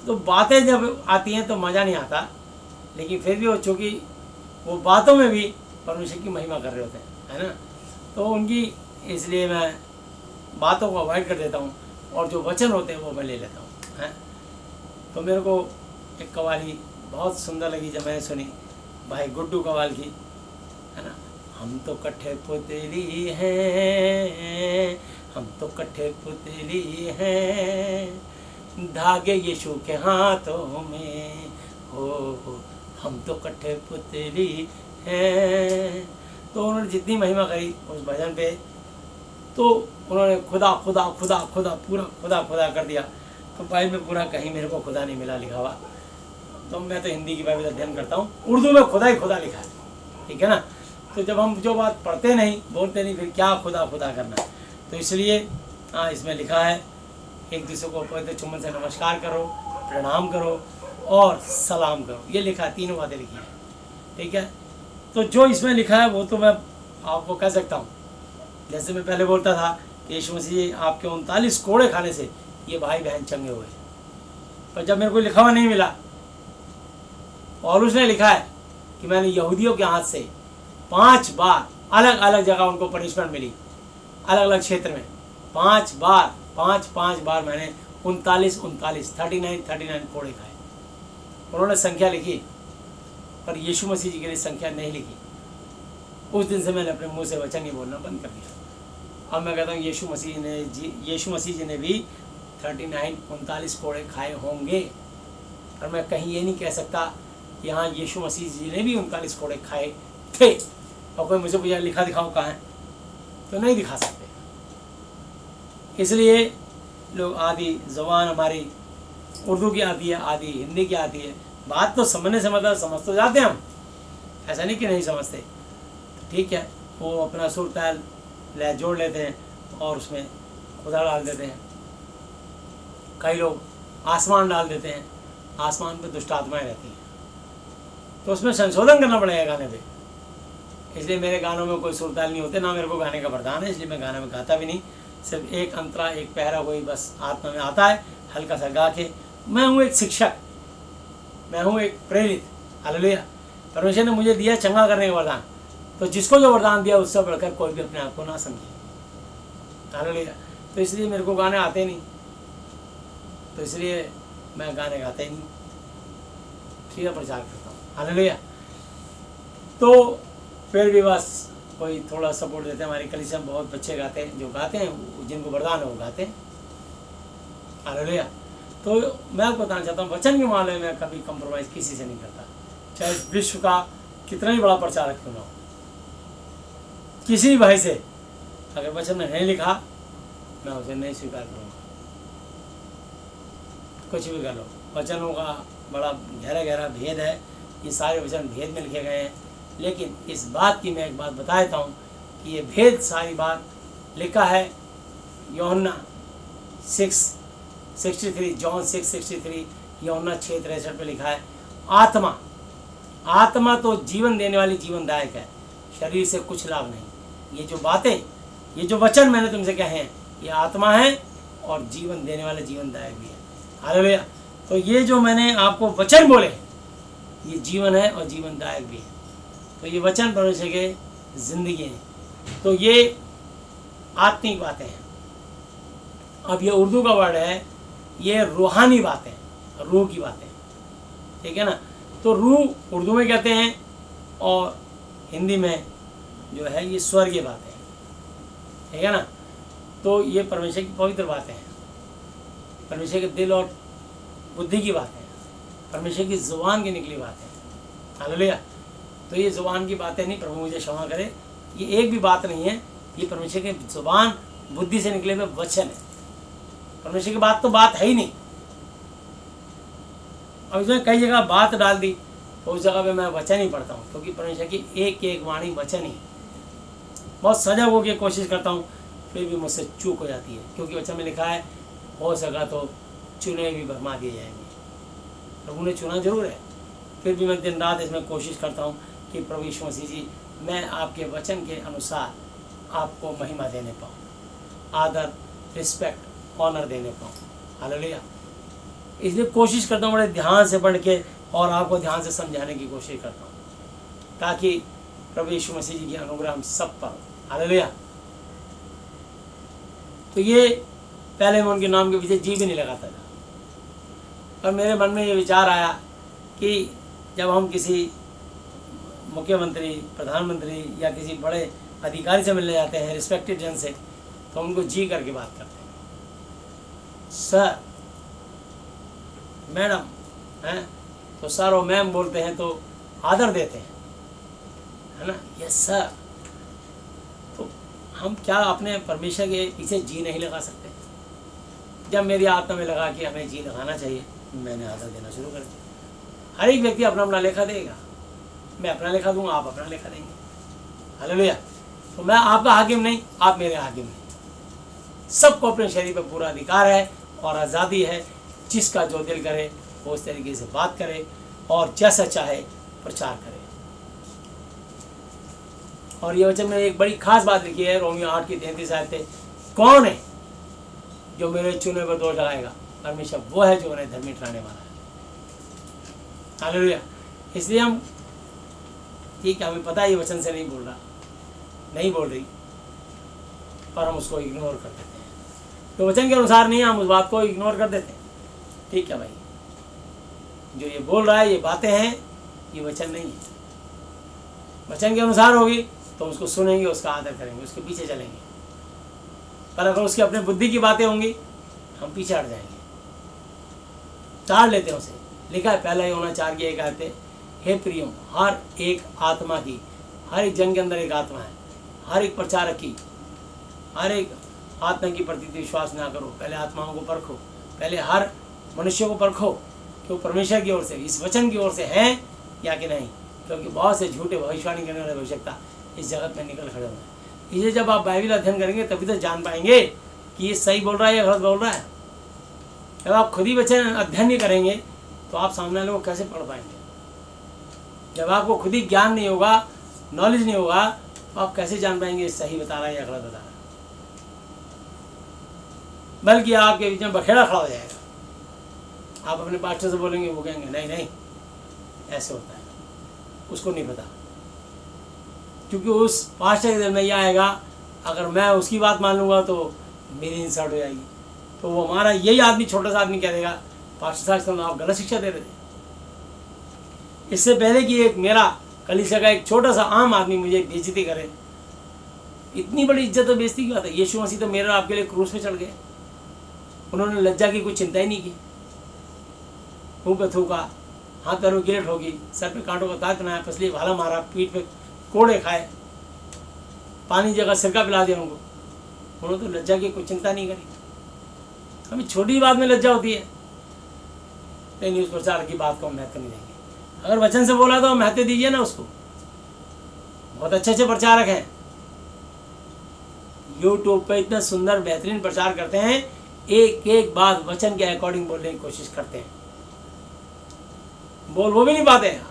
तो बातें जब आती हैं तो मज़ा नहीं आता, लेकिन फिर भी वो चूँकि वो बातों में भी परमेश्वर की महिमा कर रहे होते हैं, है ना, तो उनकी इसलिए मैं बातों को अवॉइड कर देता हूँ और जो वचन होते हैं वो मैं ले लेता हूँ, हैं। तो मेरे को एक कव्वाली बहुत सुंदर लगी जब मैंने सुनी, भाई गुड्डू कव्वाल की, है ना। हम तो कट्ठे पुतली हैं, हम तो कट्ठे पुतली हैं, धागे यीशु के हाथों में हो, हम तो कट्ठे पुतली हैं। तो उन्होंने जितनी महिमा करी उस भजन पे, तो उन्होंने खुदा खुदा खुदा खुदा पूरा खुदा खुदा कर दिया। तो बाइबल में पूरा कहीं मेरे को खुदा नहीं मिला लिखा हुआ, तो मैं तो हिंदी की बाइबल अध्ययन करता हूँ, उर्दू में खुदा ही खुदा लिखा है, ठीक है ना। तो जब हम जो बात पढ़ते नहीं बोलते नहीं, फिर क्या खुदा खुदा करना। तो इसलिए हाँ, इसमें लिखा है एक दूसरे को पवित्र चुम्बन से नमस्कार करो, प्रणाम करो और सलाम करो, ये लिखा है, तीनों बातें लिखी हैं, ठीक है। तो जो इसमें लिखा है वो तो मैं आपको कह सकता हूँ। जैसे मैं पहले बोलता था कि यीशु मसीह आपके 39 कोड़े खाने से ये भाई बहन चंगे हुए, पर जब मेरे को लिखा हुआ नहीं मिला, पौलुस ने लिखा है कि मैंने यहूदियों के हाथ से 5 बार अलग अलग जगह उनको पनिशमेंट मिली, अलग अलग क्षेत्र में 5 बार मैंने 39 कोड़े खाए। उन्होंने संख्या लिखी, पर यीशु मसीह जी के लिए संख्या नहीं लिखी। उस दिन से मैंने अपने मुंह से वचन ही बोलना बंद कर दिया। अब मैं कहता हूँ यीशु मसीह जी ने भी 39 कोड़े खाए होंगे, और मैं कहीं ये नहीं कह सकता कि हाँ यीशु मसीह जी ने भी 39 कोड़े खाए थे। और कोई मुझे पूछा लिखा दिखाओ कहाँ है, तो नहीं दिखा सकते। इसलिए लोग आधी ज़बान हमारी उर्दू की आती है, आधी हिंदी की आती है, बात तो समझने से मतलब समझ तो जाते हैं हम, ऐसा नहीं कि नहीं समझते, ठीक है। वो अपना सुर ताल लय जोड़ लेते हैं और उसमें खुदा डाल देते हैं। कई लोग आसमान डाल देते हैं, आसमान पे दुष्ट आत्माएं रहती हैं, तो उसमें संशोधन करना पड़ेगा गाने पे। इसलिए मेरे गानों में कोई सुर ताल नहीं होते, ना मेरे को गाने का वरदान है, इसलिए मैं गाने में गाता भी नहीं। सिर्फ एक अंतरा एक पहरा कोई बस आत्मा में आता है, हल्का सा गा के। मैं हूँ एक शिक्षक, मैं हूँ एक प्रेरित, हालेलुया। परमेश्वर ने मुझे दिया चंगा करने का वरदान, तो जिसको जो वरदान दिया उससे बढ़कर कोई भी अपने आप को ना समझे, हालेलुया। तो इसलिए मेरे को गाने आते नहीं, तो इसलिए मैं गाने गाता ही नहीं, ठीक है, प्रचार करता हूँ, हालेलुया। तो फिर भी बस कोई थोड़ा सपोर्ट देते हैं। हमारी कलीसिया में बहुत बच्चे गाते हैं, जो गाते हैं जिनको वरदान है वो गाते हैं, हालेलुया। तो मैं आपको बताना चाहता हूँ वचन के मामले में कभी कंप्रोमाइज़ किसी से नहीं करता, चाहे विश्व का कितना ही बड़ा प्रचारक क्यों ना हो। किसी भाई से अगर वचन में नहीं लिखा, मैं उसे नहीं स्वीकार करूँगा, कुछ भी कर लो। वचनों का बड़ा गहरा गहरा भेद है, ये सारे वचन भेद में लिखे गए हैं। लेकिन इस बात की मैं एक बात बता देता हूँ कि ये भेद सारी बात लिखा है यूहन्ना 6:63, जॉन 6:63, यूहन्ना 6:63 पे लिखा है, आत्मा तो जीवन देने वाली जीवनदायक है, शरीर से कुछ लाभ नहीं। ये जो बातें, ये जो वचन मैंने तुमसे कहे हैं, ये आत्मा है और जीवन देने वाले जीवनदायक भी है, हालेलुया। तो ये जो मैंने आपको वचन बोले, ये जीवन है और जीवनदायक भी है। तो ये वचन परमेश्वर के जिंदगी है, तो ये आत्मिक बातें हैं। अब ये उर्दू का वर्ड है, ये रूहानी बातें, रूह की बातें, ठीक है ना। तो रूह उर्दू में कहते हैं और हिंदी में जो है ये स्वर्गीय बातें हैं, ठीक है ना। तो ये परमेश्वर की पवित्र बातें हैं, परमेश्वर के दिल और बुद्धि की बातें हैं, परमेश्वर की ज़ुबान की निकली बातें हैं, हालेलुया। तो ये ज़ुबान की बातें नहीं, प्रभु मुझे क्षमा करे, ये एक भी बात नहीं है, ये परमेश्वर के ज़ुबान बुद्धि से निकले हुए वचन है। परमेश्वर की बात तो बात है ही नहीं। अब इसमें कई जगह बात डाल दी, तो उस जगह पे मैं वचन ही पढ़ता हूँ, क्योंकि परमेश्वर की एक एक वाणी वचन ही। बहुत सजग होकर कोशिश करता हूँ, फिर भी मुझसे चूक हो जाती है, क्योंकि वचन में लिखा है हो सका तो चुने भी भरमा दिए जाएंगे, प्रभु ने चुना जरूर है, फिर भी मैं दिन रात इसमें कोशिश करता हूँ कि प्रभु यीशु मसीह जी, मैं आपके वचन के अनुसार आपको महिमा देने पाऊँ, आदर, रिस्पेक्ट, ऑनर देने पाऊँ। हालेलुया। इसलिए कोशिश करता हूँ बड़े ध्यान से पढ़ के और आपको ध्यान से समझाने की कोशिश करता हूँ, ताकि प्रभु यीशु मसीह जी की अनुग्रह हम सब पर हो। हालेलुया। तो ये पहले मैं उनके नाम के पीछे जी भी नहीं लगाता था, पर मेरे मन में ये विचार आया कि जब हम किसी मुख्यमंत्री, प्रधानमंत्री या किसी बड़े अधिकारी से मिलने जाते हैं, रिस्पेक्टेड जन से, तो उनको जी करके बात करते हैं। सर, मैडम, हैं तो सर और मैम बोलते हैं तो आदर देते हैं, है ना, यस सर। तो हम क्या अपने परमेश्वर के पीछे जी नहीं लगा सकते? जब मेरी आत्मा में लगा कि हमें जी लगाना चाहिए, मैंने आदर देना शुरू कर दिया। हर एक व्यक्ति अपना अपना लेखा देगा, मैं अपना लेखा दूंगा, आप अपना लेखा देंगे। हालेलुया। तो मैं आपका हाकिम नहीं, आप मेरे हाकिम नहीं। सबको अपने शरीर पर पूरा अधिकार है और आज़ादी है, जिसका जो दिल करे वो उस तरीके से बात करे और जैसा चाहे प्रचार करे। और ये वचन में एक बड़ी खास बात लिखी है, रोमियो 8:33 आयत पे, कौन है जो मेरे चुने पर दोष लगाएगा? परमेश्वर वो है जो उन्हें धर्मी ठहराने वाला है। हालेलुया। इसलिए हम, ठीक है, हमें पता है ये वचन से नहीं बोल रही, पर हम उसको इग्नोर कर देते हैं। तो वचन के अनुसार नहीं, हम उस बात को इग्नोर कर देते हैं। ठीक है भाई, जो ये बोल रहा है, ये बातें हैं, ये वचन नहीं है। वचन के अनुसार होगी तो उसको सुनेंगे, उसका आदर करेंगे, उसके पीछे चलेंगे। पर अगर उसकी अपने बुद्धि की बातें होंगी, हम पीछे हट जाएंगे, टाल लेते हैं उसे। लिखा है पहला यूहन्ना 4:1, हे प्रियो, हर एक आत्मा की, हर एक जन के अंदर एक आत्मा है, हर एक प्रचारक की, हर एक आत्मा की प्रति विश्वास ना करो, पहले आत्माओं को परखो, पहले हर मनुष्य को परखो कि वो परमेश्वर की ओर से, इस वचन की ओर से हैं या कि नहीं, क्योंकि बहुत से झूठे भविष्यवाणी करने वाले भविष्यता इस जगत में निकल खड़े हुए हैं। इसलिए जब आप बाइबल अध्ययन करेंगे तभी तो जान पाएंगे कि ये सही बोल रहा है या गलत बोल रहा है। जब आप खुद ही वचन अध्ययन नहीं करेंगे तो आप सामने वाले को कैसे पढ़ पाएंगे? जब आपको खुद ही ज्ञान नहीं होगा, नॉलेज नहीं होगा, तो आप कैसे जान पाएंगे सही बता रहा है या गलत बता रहा है? बल्कि आपके बीच में बखेड़ा खड़ा हो जाएगा। आप अपने पास्टर से बोलेंगे, वो कहेंगे नहीं नहीं ऐसे होता है, उसको नहीं पता। क्योंकि उस पास्टर के दिल में यह आएगा, अगर मैं उसकी बात मान लूँगा तो मेरी इंसल्ट हो जाएगी। तो वो हमारा यही आदमी, छोटा सा आदमी कह देगा, पास्टर साहब आप गलत शिक्षा दे रहे थे। इससे पहले कि एक मेरा कलीसिया का एक छोटा सा आम आदमी मुझे बेइज्जती करे, इतनी बड़ी इज्जत और बेइज्जती की बात है। यीशु मसीह तो मेरे और आपके लिए क्रूस पे चढ़ गए, उन्होंने लज्जा की कोई चिंता ही नहीं की। मुँह पे थूका, हाथ पैरों की गिलट होगी, सर पे कांटों का ताज बनाया, पसली भाला मारा, पीठ पे कोड़े खाए, पानी जगह सिरका पिला दिया उनको। उन्होंने तो लज्जा की कोई चिंता नहीं करी। हमें छोटी बात में लज्जा होती है, लेकिन उस प्रचार की बात को हम महत्व नहीं देंगे। अगर वचन से बोला तो महत्व दीजिए ना उसको। बहुत अच्छे अच्छे प्रचारक हैं, यूट्यूब पे इतना सुंदर बेहतरीन प्रचार करते हैं, एक एक बात वचन के अकॉर्डिंग बोलने की कोशिश करते हैं। बोल वो भी नहीं पाते हैं,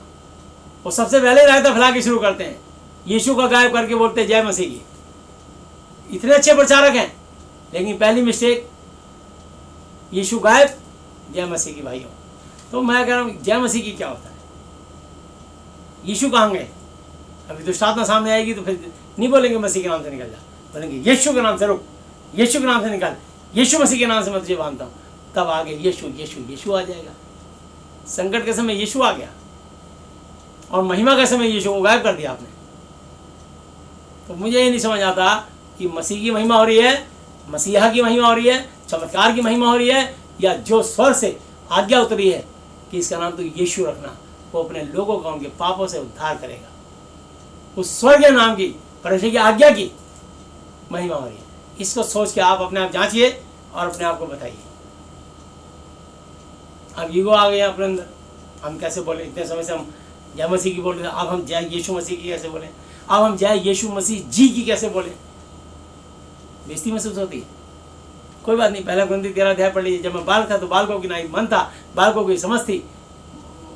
वो सबसे पहले रायता फैला के शुरू करते हैं, यीशु का गायब करके बोलते हैं जय मसीह की। इतने अच्छे प्रचारक हैं, लेकिन पहली मिस्टेक, यीशु गायब, जय मसीह की। भाइयों, तो मैं कह रहा हूँ जय मसीह की क्या होता है? यीशु कहाँ गए? अभी दुष्ट आत्मा सामने आएगी तो फिर नहीं बोलेंगे मसीह के नाम से निकल जा, बोलेंगे यीशु के नाम से रुक, यीशु के नाम से निकल, यीशु मसीह के नाम से मैं तुझे बांधता हूँ। तब आगे यीशु यीशु यीशु आ जाएगा। संकट के समय यीशु आ गया, और महिमा के समय यीशु को गायब कर दिया आपने। तो मुझे ये नहीं समझ आता कि मसीह की महिमा हो रही है, मसीहा की महिमा हो रही है, चमत्कार की महिमा हो रही है, या जो स्वर से आज्ञा उतरी है कि इसका नाम तो यीशु रखना, वो अपने लोगों का उनके पापों से उद्धार करेगा। उस स्वर के नाम की, परमेश्वर की आज्ञा की महिमा हो रही है। इसको सोच के आप अपने आप जांचिए और अपने आप को बताइए। अब ईगो आ गया अपने अंदर, हम कैसे बोले? इतने समय से हम जय मसीह की बोल रहे थे, अब हम जय यीशु मसीह की कैसे बोले? अब हम जय यीशु मसीह जी की कैसे बोले? बेइज्जती महसूस होती है। कोई बात नहीं, पहला कुरिन्थी 13 अध्याय पढ़ लीजिए। जब मैं बालक था तो बालकों की नाई मन था, बालकों की समझ थी,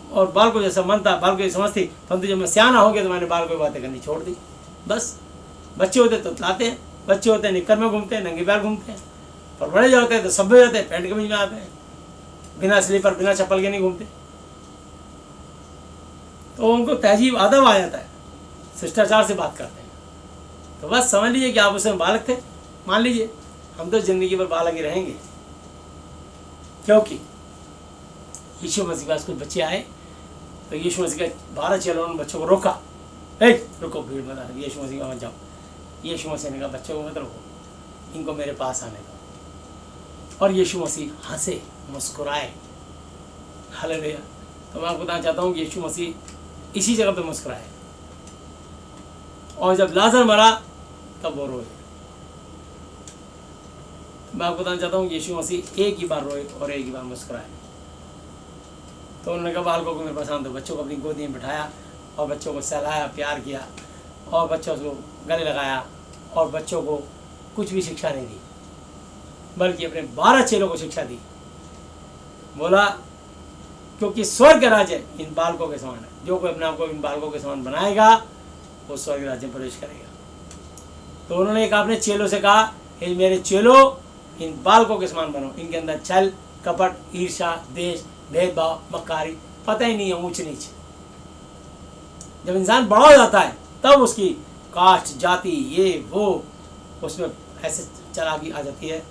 और बाल को जैसा मन था, बाल को समझ थी, परंतु जब मैं सियाना हो गया तो मैंने बाल को बातें करनी छोड़ दी। बस बच्चे होते तो लाते हैं, बच्चे होते हैं निक्कर में घूमते हैं, नंगे पैर घूमते हैं, पर बड़े जो होते हैं तो सभ्य जाते हैं, पैंट कमीज में आते हैं, बिना स्लीपर बिना चप्पल के नहीं घूमते। तो उनको तहजीब अदब आ जाता है, शिष्टाचार से बात करते हैं। तो बस समझ लीजिए कि आप उसमें बालक थे, मान लीजिए हम तो जिंदगी भर बालक ही रहेंगे। क्योंकि यीशु मसीह के पास कुछ बच्चे आए तो यीशु मसीह के 12 चेलों ने बच्चों को रोका, रुको भीड़ में आ, यीशु मसीह का मत जाओ। यीशु मसीह ने कहा बच्चों को मत रोको, इनको मेरे पास आने दो। और यीशु मसीह हंसे, मुस्कुराए। हालेलुया। तो मैं आपको बताना चाहता हूँ कि यीशु मसीह इसी जगह पे मुस्कुराए। और जब लाजर मरा तब वो रोए। मैं आपको बताना चाहता हूँ यीशु मसीह एक ही बार रोए और एक ही बार मुस्कुराए। तो उन्होंने कहा बालकों को मेरे पास आने दो। बच्चों को अपनी गोदी में बिठाया और बच्चों को सहलाया, प्यार किया और बच्चों को गले लगाया और बच्चों को कुछ भी शिक्षा नहीं दी, बल्कि अपने 12 चेलों को शिक्षा दी। बोला क्योंकि स्वर्ग का राज्य इन बालकों के समान है, जो कोई अपने आप को इन बालकों के समान बनाएगा वो स्वर्ग राज्य में प्रवेश करेगा। तो उन्होंने एक अपने चेलों से कहा, हे मेरे चेलों, इन बालकों के समान बनो, इनके अंदर छल कपट, ईर्ष्या, देश, भेदभाव, मक्कारी पता ही नहीं है, ऊंच नीच। जब इंसान बड़ा हो जाता है तब उसकी कास्ट, जाति, ये वो उसमें ऐसे चालाकी आ जाती है।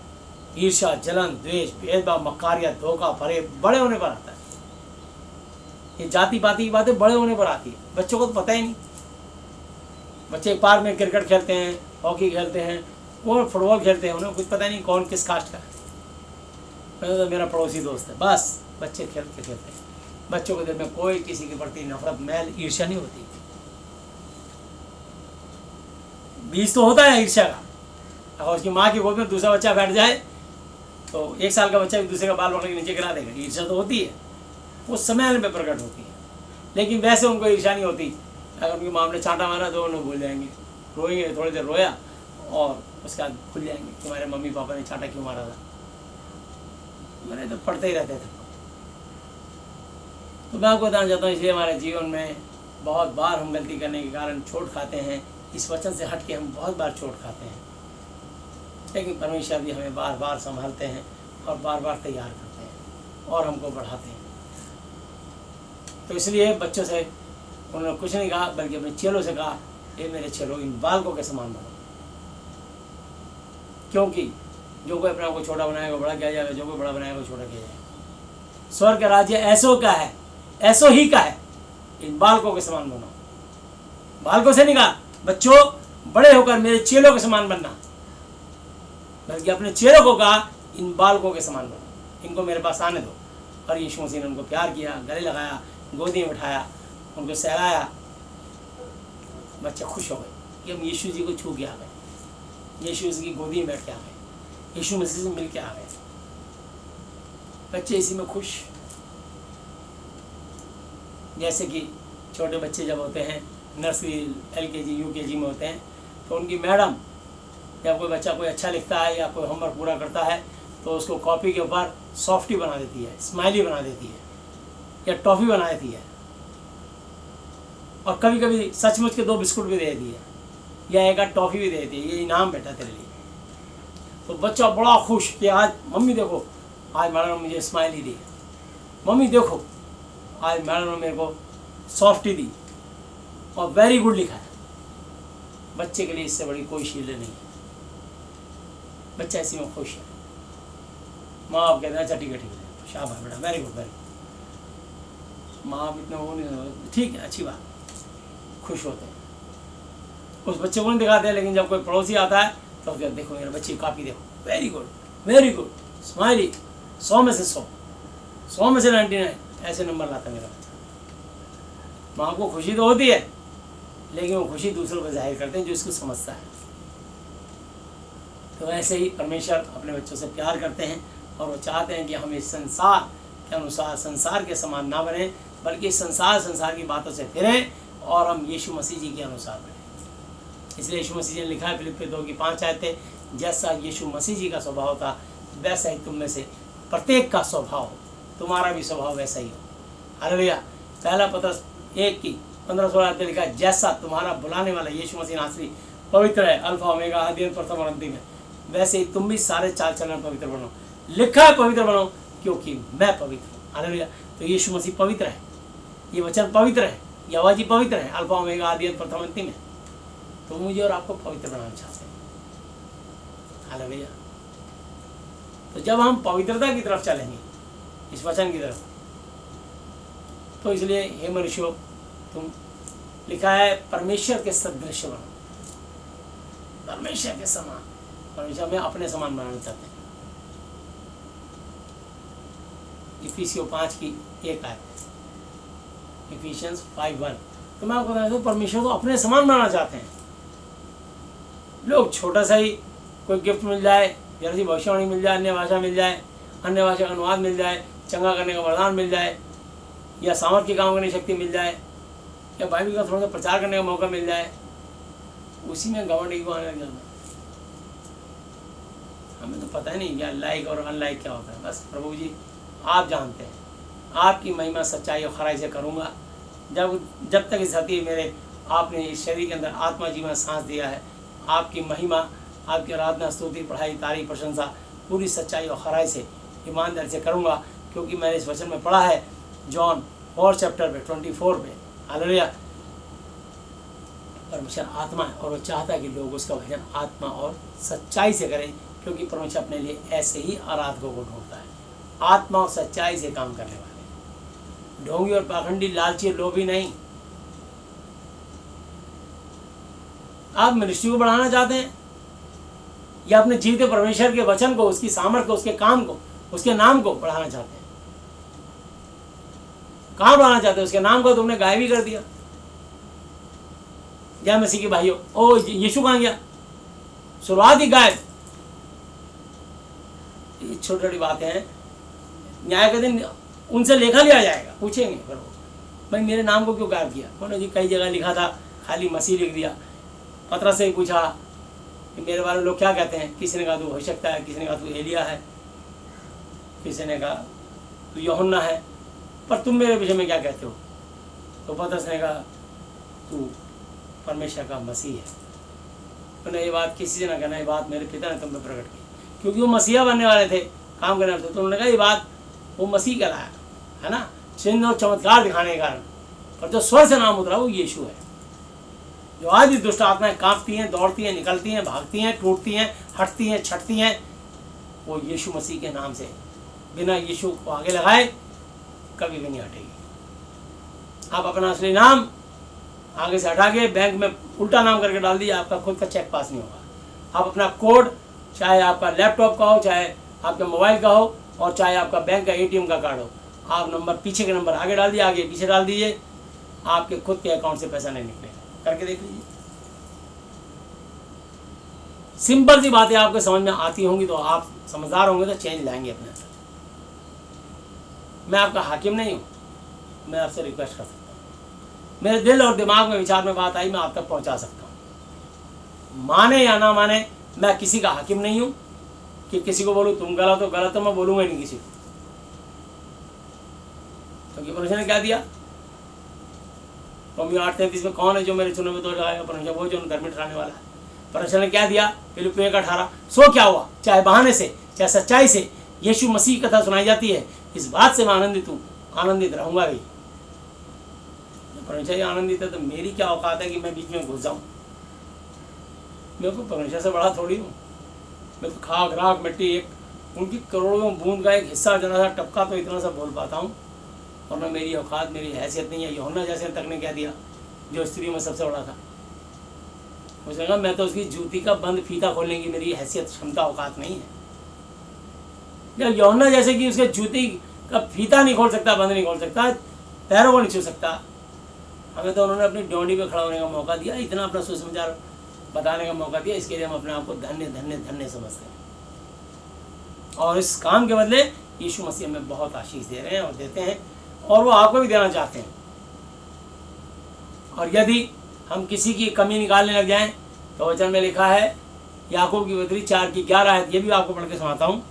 ईर्ष्या, जलन, द्वेष, भेदभाव, मक्कारियाँ, धोखा, फरेब बड़े होने पर आता है। ये जाति पाति की बातें बड़े होने पर आती है, बच्चों को तो पता ही नहीं। बच्चे पार्क में क्रिकेट खेलते हैं, हॉकी खेलते हैं, वो फुटबॉल खेलते हैं, उन्हें कुछ पता नहीं कौन किस कास्ट का है। तो मेरा पड़ोसी दोस्त है, बस बच्चे खेलते खेलते हैं। बच्चों के दिल में कोई किसी के प्रति नफरत, मैल, ईर्ष्या नहीं होती। बीज तो होता है ईर्ष्या का। अगर उसकी माँ की गोद में दूसरा बच्चा बैठ जाए तो 1 साल का बच्चा भी दूसरे का बाल पकड़ के नीचे गिरा देगा। ईर्ष्या तो होती है, वो समय में प्रकट होती है, लेकिन वैसे उनको ईर्ष्या नहीं होती। अगर उनकी माँ ने चांटा मारा तो उन्हें भूल जाएंगे, रोएंगे, थोड़ी देर रोया और उसके बाद भूल जाएंगे कि हमारे मम्मी पापा ने चांटा क्यों मारा था। मैंने तो पढ़ते ही रहते थे। तो मैं आपको बताना चाहता हूँ, इसलिए हमारे जीवन में बहुत बार हम गलती करने के कारण चोट खाते हैं। इस वचन से हट के हम बहुत बार चोट खाते हैं, लेकिन परमेश्वर भी हमें बार बार संभालते हैं और बार बार तैयार करते हैं और हमको बढ़ाते हैं। तो इसलिए बच्चों से उन्होंने कुछ नहीं कहा, बल्कि अपने चेलों से कहा, ये मेरे चेलों, इन बालकों के समान बनो। क्योंकि जो कोई अपने आप को छोटा बनाएगा बड़ा किया जाएगा, जो कोई बड़ा बनाएगा छोटा किया जाएगा। स्वर्ग का राज्य ऐसो का है, ऐसो ही का है, इन बालकों के समान बनो। बालकों से नहीं कहा बच्चों बड़े होकर मेरे चेलों के समान बनना, बल्कि अपने चेलों को कहा इन बालकों के समान बनो, इनको मेरे पास आने दो। और यीशु मसीह ने उनको प्यार किया, गले लगाया, गोदी में बिठाया, उनको सहलाया। बच्चे खुश हो गए कि हम यीशु जी को छू के आ गए, यीशु जी की गोदी में बैठ के आ गए, यीशु मसीह से मिल के आ गए। बच्चे इसी में खुश। जैसे कि छोटे बच्चे जब होते हैं नर्सरी, LKG, UKG में होते हैं, तो उनकी मैडम या कोई बच्चा कोई अच्छा लिखता है या कोई होमवर्क पूरा करता है तो उसको कॉपी के ऊपर सॉफ्टी बना देती है, स्माइली बना देती है या टॉफ़ी बना देती है, और कभी कभी सचमुच के 2 बिस्कुट भी दे देती है या एक आध टॉफ़ी भी दे देती है, ये इनाम बेटा तेरे लिए। तो बच्चा बड़ा खुश कि आज मम्मी देखो, आज मैडम ने मुझे स्माइली दी, मम्मी देखो आज मैडम ने मेरे को सॉफ्टी दी और वेरी गुड लिखा है। बच्चे के लिए इससे बड़ी कोई शील नहीं है, बच्चा इसी में खुश है। माँ बाप कहते हैं अच्छा ठीक है शाबाश बेटा, वेरी गुड वेरी गुड। माँ बाप इतना वो नहीं, ठीक है अच्छी बात, खुश होते हैं। उस बच्चे को नहीं दिखाते हैं, लेकिन जब कोई पड़ोसी आता है तो देखो मेरे बच्चे की कॉपी देखो, वेरी गुड स्माइली, 100 में से 100 में से 99 ऐसे नंबर लाता है मेरा बच्चा। माँ को खुशी तो होती है, लेकिन वो खुशी दूसरों को जाहिर करते हैं जो इसको समझता है। तो ऐसे ही परमेश्वर अपने बच्चों से प्यार करते हैं और वो चाहते हैं कि हम इस संसार के अनुसार संसार के समान ना बने, बल्कि संसार की बातों से फिरें और हम यीशु मसीह जी के अनुसार बने। इसलिए यीशु मसीह जी ने लिखा है फिलिप्पियों 2:5, जैसा यीशु मसीह जी का स्वभाव था वैसा ही तुम में से प्रत्येक का स्वभाव हो, तुम्हारा भी स्वभाव वैसा ही हो। हालेलुया। पहला पत्रस 1 की 15-16 में लिखा है, जैसा तुम्हारा बुलाने वाला यीशु मसीह नासरी पवित्र है, अल्फा ओमेगा, आदि अंत, प्रथम और अंतिम है, वैसे ही तुम भी सारे चाल चलन पवित्र बनो। लिखा है पवित्र बनो क्योंकि मैं पवित्र हूँ। हालेलुया। तो यीशु मसीह पवित्र है, ये वचन पवित्र है, ये आवाज ही पवित्र है, अल्फा ओमेगा, आदि अंत, प्रथम अंतिम है। तो मुझे और आपको पवित्र बनाना चाहते हैं। हालेलुया। तो जब हम पवित्रता की तरफ चलेंगे, इस वचन की तरफ, तो इसलिए हे मनुष्यों, तुम, लिखा है परमेश्वर के सदृश बनो, परमेश्वर के समान। परमेश्वर में अपने समान बनाना चाहते हैं। इफिसियों 5 की 1 आयत, इफिशियंस 5:1। तो मैं आपको बता दूं, परमेश्वर को अपने समान बनाना चाहते हैं। लोग छोटा सा ही कोई गिफ्ट मिल जाए, जरा सी भविष्यवाणी मिल जाए, अन्य भाषा मिल जाए, अन्य भाषा का अनुवाद मिल जाए, चंगा करने का वरदान मिल जाए, या सामर्थ की काम करने की शक्ति मिल जाए, या बाइबल का थोड़ा सा प्रचार करने का मौका मिल जाए, उसी में घमंड ईगो आने लग जाता है। हमें तो पता ही नहीं क्या लाइक और अनलाइक क्या होता है। बस प्रभु जी आप जानते हैं। आपकी महिमा सच्चाई और खराई से करूँगा। जब तक इस धरती मेरे आपने इस शरीर के अंदर आत्मा जीवन सांस दिया है, आपकी महिमा, आपकी आराधना, स्तुति, पढ़ाई, तारीफ, प्रशंसा पूरी सच्चाई और खराई से, ईमानदारी से करूँगा, क्योंकि मैंने इस वचन में पढ़ा है, जॉन 4:24 पे, हालेलुया, परमेश्वर आत्मा है और वो चाहता है कि लोग उसका भजन आत्मा और सच्चाई से करें, क्योंकि परमेश्वर अपने लिए ऐसे ही आराधकों को ढूंढता है, आत्मा और सच्चाई से काम करने वाले, ढोंगी और पाखंडी, लालची, लोभी नहीं। आप मिनिस्ट्री को बढ़ाना चाहते हैं या अपने जीवित परमेश्वर के वचन को, उसकी सामर्थ को, उसके काम को, उसके नाम को बढ़ाना चाहते हैं? कहाँ बढ़ाना चाहते हैं? उसके नाम को तुमने गायब ही कर दिया। जय मसीह के भाइयों, ओ यीशु कहाँ गया? शुरुआत ही गायब। ये छोटी छोटी बातें हैं। न्याय के दिन उनसे लेखा लिया जाएगा, पूछेंगे फिर वो, भाई मेरे नाम को क्यों गायब किया? बोलो जी कई जगह लिखा था, खाली मसीह लिख दिया। पतरस से ही पूछा कि मेरे बारे में लोग क्या कहते हैं? किसी ने कहा तू हो सकता है, किसी ने कहा तू एलिया है, किसी ने कहा तू यूहन्ना है, पर तुम मेरे विषय में क्या कहते हो? तो पतरस ने कहा तू परमेश्वर का मसीह है। उन्होंने ये बात किसी से ना कहना, ये बात मेरे पिता ने तुम पे प्रकट की, क्योंकि वो मसीहा बनने वाले थे, काम करने वाले थे। तो उन्होंने कहा ये बात वो मसीह कहलाया है ना, चिन्ह और चमत्कार दिखाने के कारण, पर जो स्वर से नाम उतरा वो यीशु है। जो आज भी दुष्ट आत्माएं कांपती हैं, दौड़ती हैं, निकलती हैं, भागती हैं, टूटती हैं, हटती हैं, छटती हैं, वो यीशु मसीह के नाम से, बिना यीशु को आगे लगाए कभी भी नहीं हटेगी। आप अपना असली नाम आगे से हटा के बैंक में उल्टा नाम करके डाल दिए, आपका खुद का चेक पास नहीं होगा। आप अपना कोड, चाहे आपका लैपटॉप का हो, चाहे आपके मोबाइल का हो, और चाहे आपका बैंक का ATM का कार्ड हो, आप नंबर पीछे के नंबर आगे डाल दिए, आगे पीछे डाल दीजिए, आपके खुद के अकाउंट से पैसा नहीं निकलेगा। करके देख लीजिए। सिंपल सी बातें आपको समझ में आती होंगी तो आप समझदार होंगे तो चेंज लाएंगे अपने अंदर। मैं आपका हाकिम नहीं हूँ, मैं आपसे रिक्वेस्ट कर सकता हूँ। मेरे दिल और दिमाग में विचार में बात आई, मैं आप तक पहुँचा सकता हूँ। माने या ना माने, मैं किसी का हाकिम नहीं हूँ कि किसी को बोलूँ तुम गलत हो, गलत हो मैं बोलूँगा नहीं किसी को। क्योंकि परमेश्वर ने क्या दिया? रोमियो 8:33 में कौन है जो मेरे चुने में दोष लगाएगा? परमेश्वर वो जो धर्मी ठहराने वाला है। परमेश्वर ने क्या दिया? फिलिप्पियों 1:18। सो क्या हुआ? चाहे बहाने से चाहे सच्चाई से यीशु मसीह की कथा सुनाई जाती है, इस बात से मैं आनंदित हूँ, आनंदित रहूंगा भी। परमेश्वर आनंदित है तो मेरी क्या औकात है कि मैं बीच में घुस जाऊँ? मैं तो परमेश्वर से बड़ा थोड़ी हूँ। मैं तो खाक राख मिट्टी, एक उनकी करोड़ों बूंद का एक हिस्सा जरा सा टपका तो इतना सा बोल पाता हूँ, वरना मेरी औकात, मेरी हैसियत नहीं है। यूहन्ना जैसे तक ने क्या दिया, जो स्त्री में सबसे बड़ा था, उसने कहा मैं तो उसकी जूती का बंद फीता खोलने की मेरी हैसियत, क्षमता, औकात नहीं है। जब यूहन्ना जैसे कि उसके जूती का फीता नहीं खोल सकता, बंद नहीं खोल सकता, पैरों को नहीं छू सकता, हमें तो उन्होंने अपनी डोंडी पे खड़ा होने का मौका दिया, इतना अपना सुसमाचार बताने का मौका दिया। इसके लिए हम अपने आप को धन्य धन्य धन्य समझते हैं, और इस काम के बदले यीशु मसीह हमें बहुत आशीष दे रहे हैं और देते हैं, और वो आपको भी देना चाहते हैं। और यदि हम किसी की कमी निकालने लग जाएं तो वचन में लिखा है, याकूब की पत्री 4:11, ये भी आपको पढ़ के सुनाता हूँ।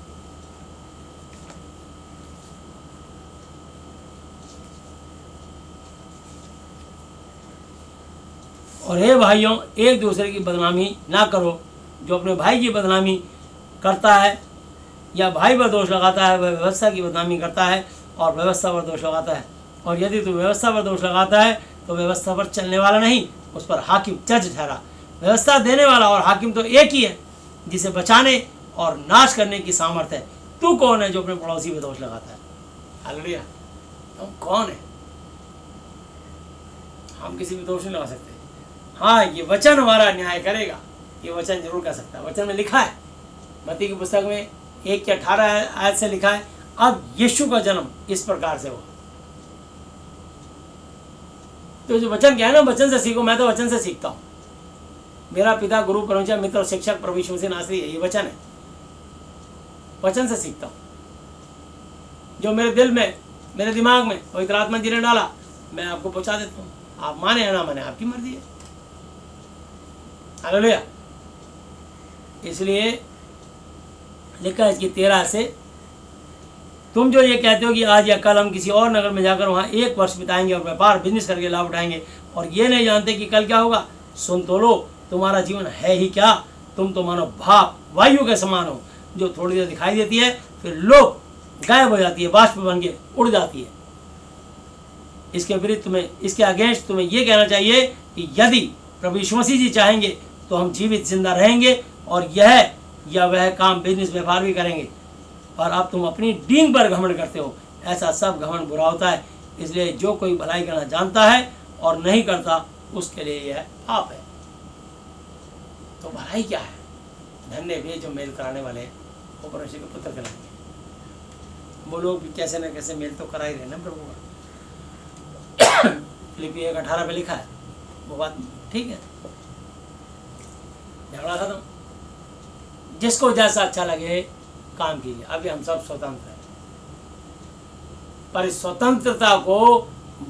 और हे भाइयों, एक दूसरे की बदनामी ना करो। जो अपने भाई की बदनामी करता है या भाई पर दोष लगाता है, वह व्यवस्था की बदनामी करता है और व्यवस्था पर दोष लगाता है। और यदि तू व्यवस्था पर दोष लगाता है तो व्यवस्था पर चलने वाला नहीं, उस पर हाकिम जज ठहरा। व्यवस्था देने वाला और हाकिम तो एक ही है, जिसे बचाने और नाश करने की सामर्थ्य है। तू कौन है जो अपने पड़ोसी पर दोष लगाता है? हालेलुया। तुम कौन है? हम किसी पर दोष नहीं लगा सकते। हाँ, ये वचन हमारा न्याय करेगा, ये वचन जरूर कर सकता है। वचन में लिखा है, मत्ती की पुस्तक में 1:18 आयत से लिखा है, अब यीशु का जन्म इस प्रकार से हुआ। तो जो वचन क्या है ना, वचन से सीखो। मैं तो वचन से सीखता हूँ। मेरा पिता, गुरु, परमेश्वर, मित्र और शिक्षक प्रभु यीशु मसीह नासरी है। ये वचन है, वचन से सीखता हूँ। जो मेरे दिल में, मेरे दिमाग में पवित्र आत्मा जी ने डाला, मैं आपको पहुंचा देता हूँ। आप माने या ना माने, आपकी मर्जी है। हालेलुया। इसलिए लिखा है इसकी 13 से, तुम जो ये कहते हो कि आज या कल हम किसी और नगर में जाकर वहाँ 1 वर्ष बिताएंगे और व्यापार बिजनेस करके लाभ उठाएंगे, और ये नहीं जानते कि कल क्या होगा। सुन तो लो, तुम्हारा जीवन है ही क्या? तुम तो मानो भाप वायु के समान हो, जो थोड़ी देर दिखाई देती है, फिर लोग गायब हो जाती है, बाष्प बन के उड़ जाती है। इसके विरुद्ध तुम्हें, इसके अगेंस्ट तुम्हें यह कहना चाहिए कि यदि प्रभु यीशु मसीह जी चाहेंगे तो हम जीवित जिंदा रहेंगे और यह या वह काम बिजनेस व्यापार भी करेंगे। और अब तुम अपनी डींग पर घमंड करते हो। ऐसा सब घमंड बुरा होता है। इसलिए जो कोई भलाई करना जानता है और नहीं करता, उसके लिए यह पाप है। तो भलाई क्या है? धन्य वे जो मेल कराने वाले वो परमेश्वर के पुत्र कहलाएंगे। वो लोग भी कैसे न कैसे मेल तो करा ही रहे ना प्रभु का। फिलिप्पी 1:18 पे लिखा है, वो बात ठीक है। झगड़ा खत्म। जिसको जैसा अच्छा लगे काम कीजिए। अभी हम सब स्वतंत्र हैं, पर इस स्वतंत्रता को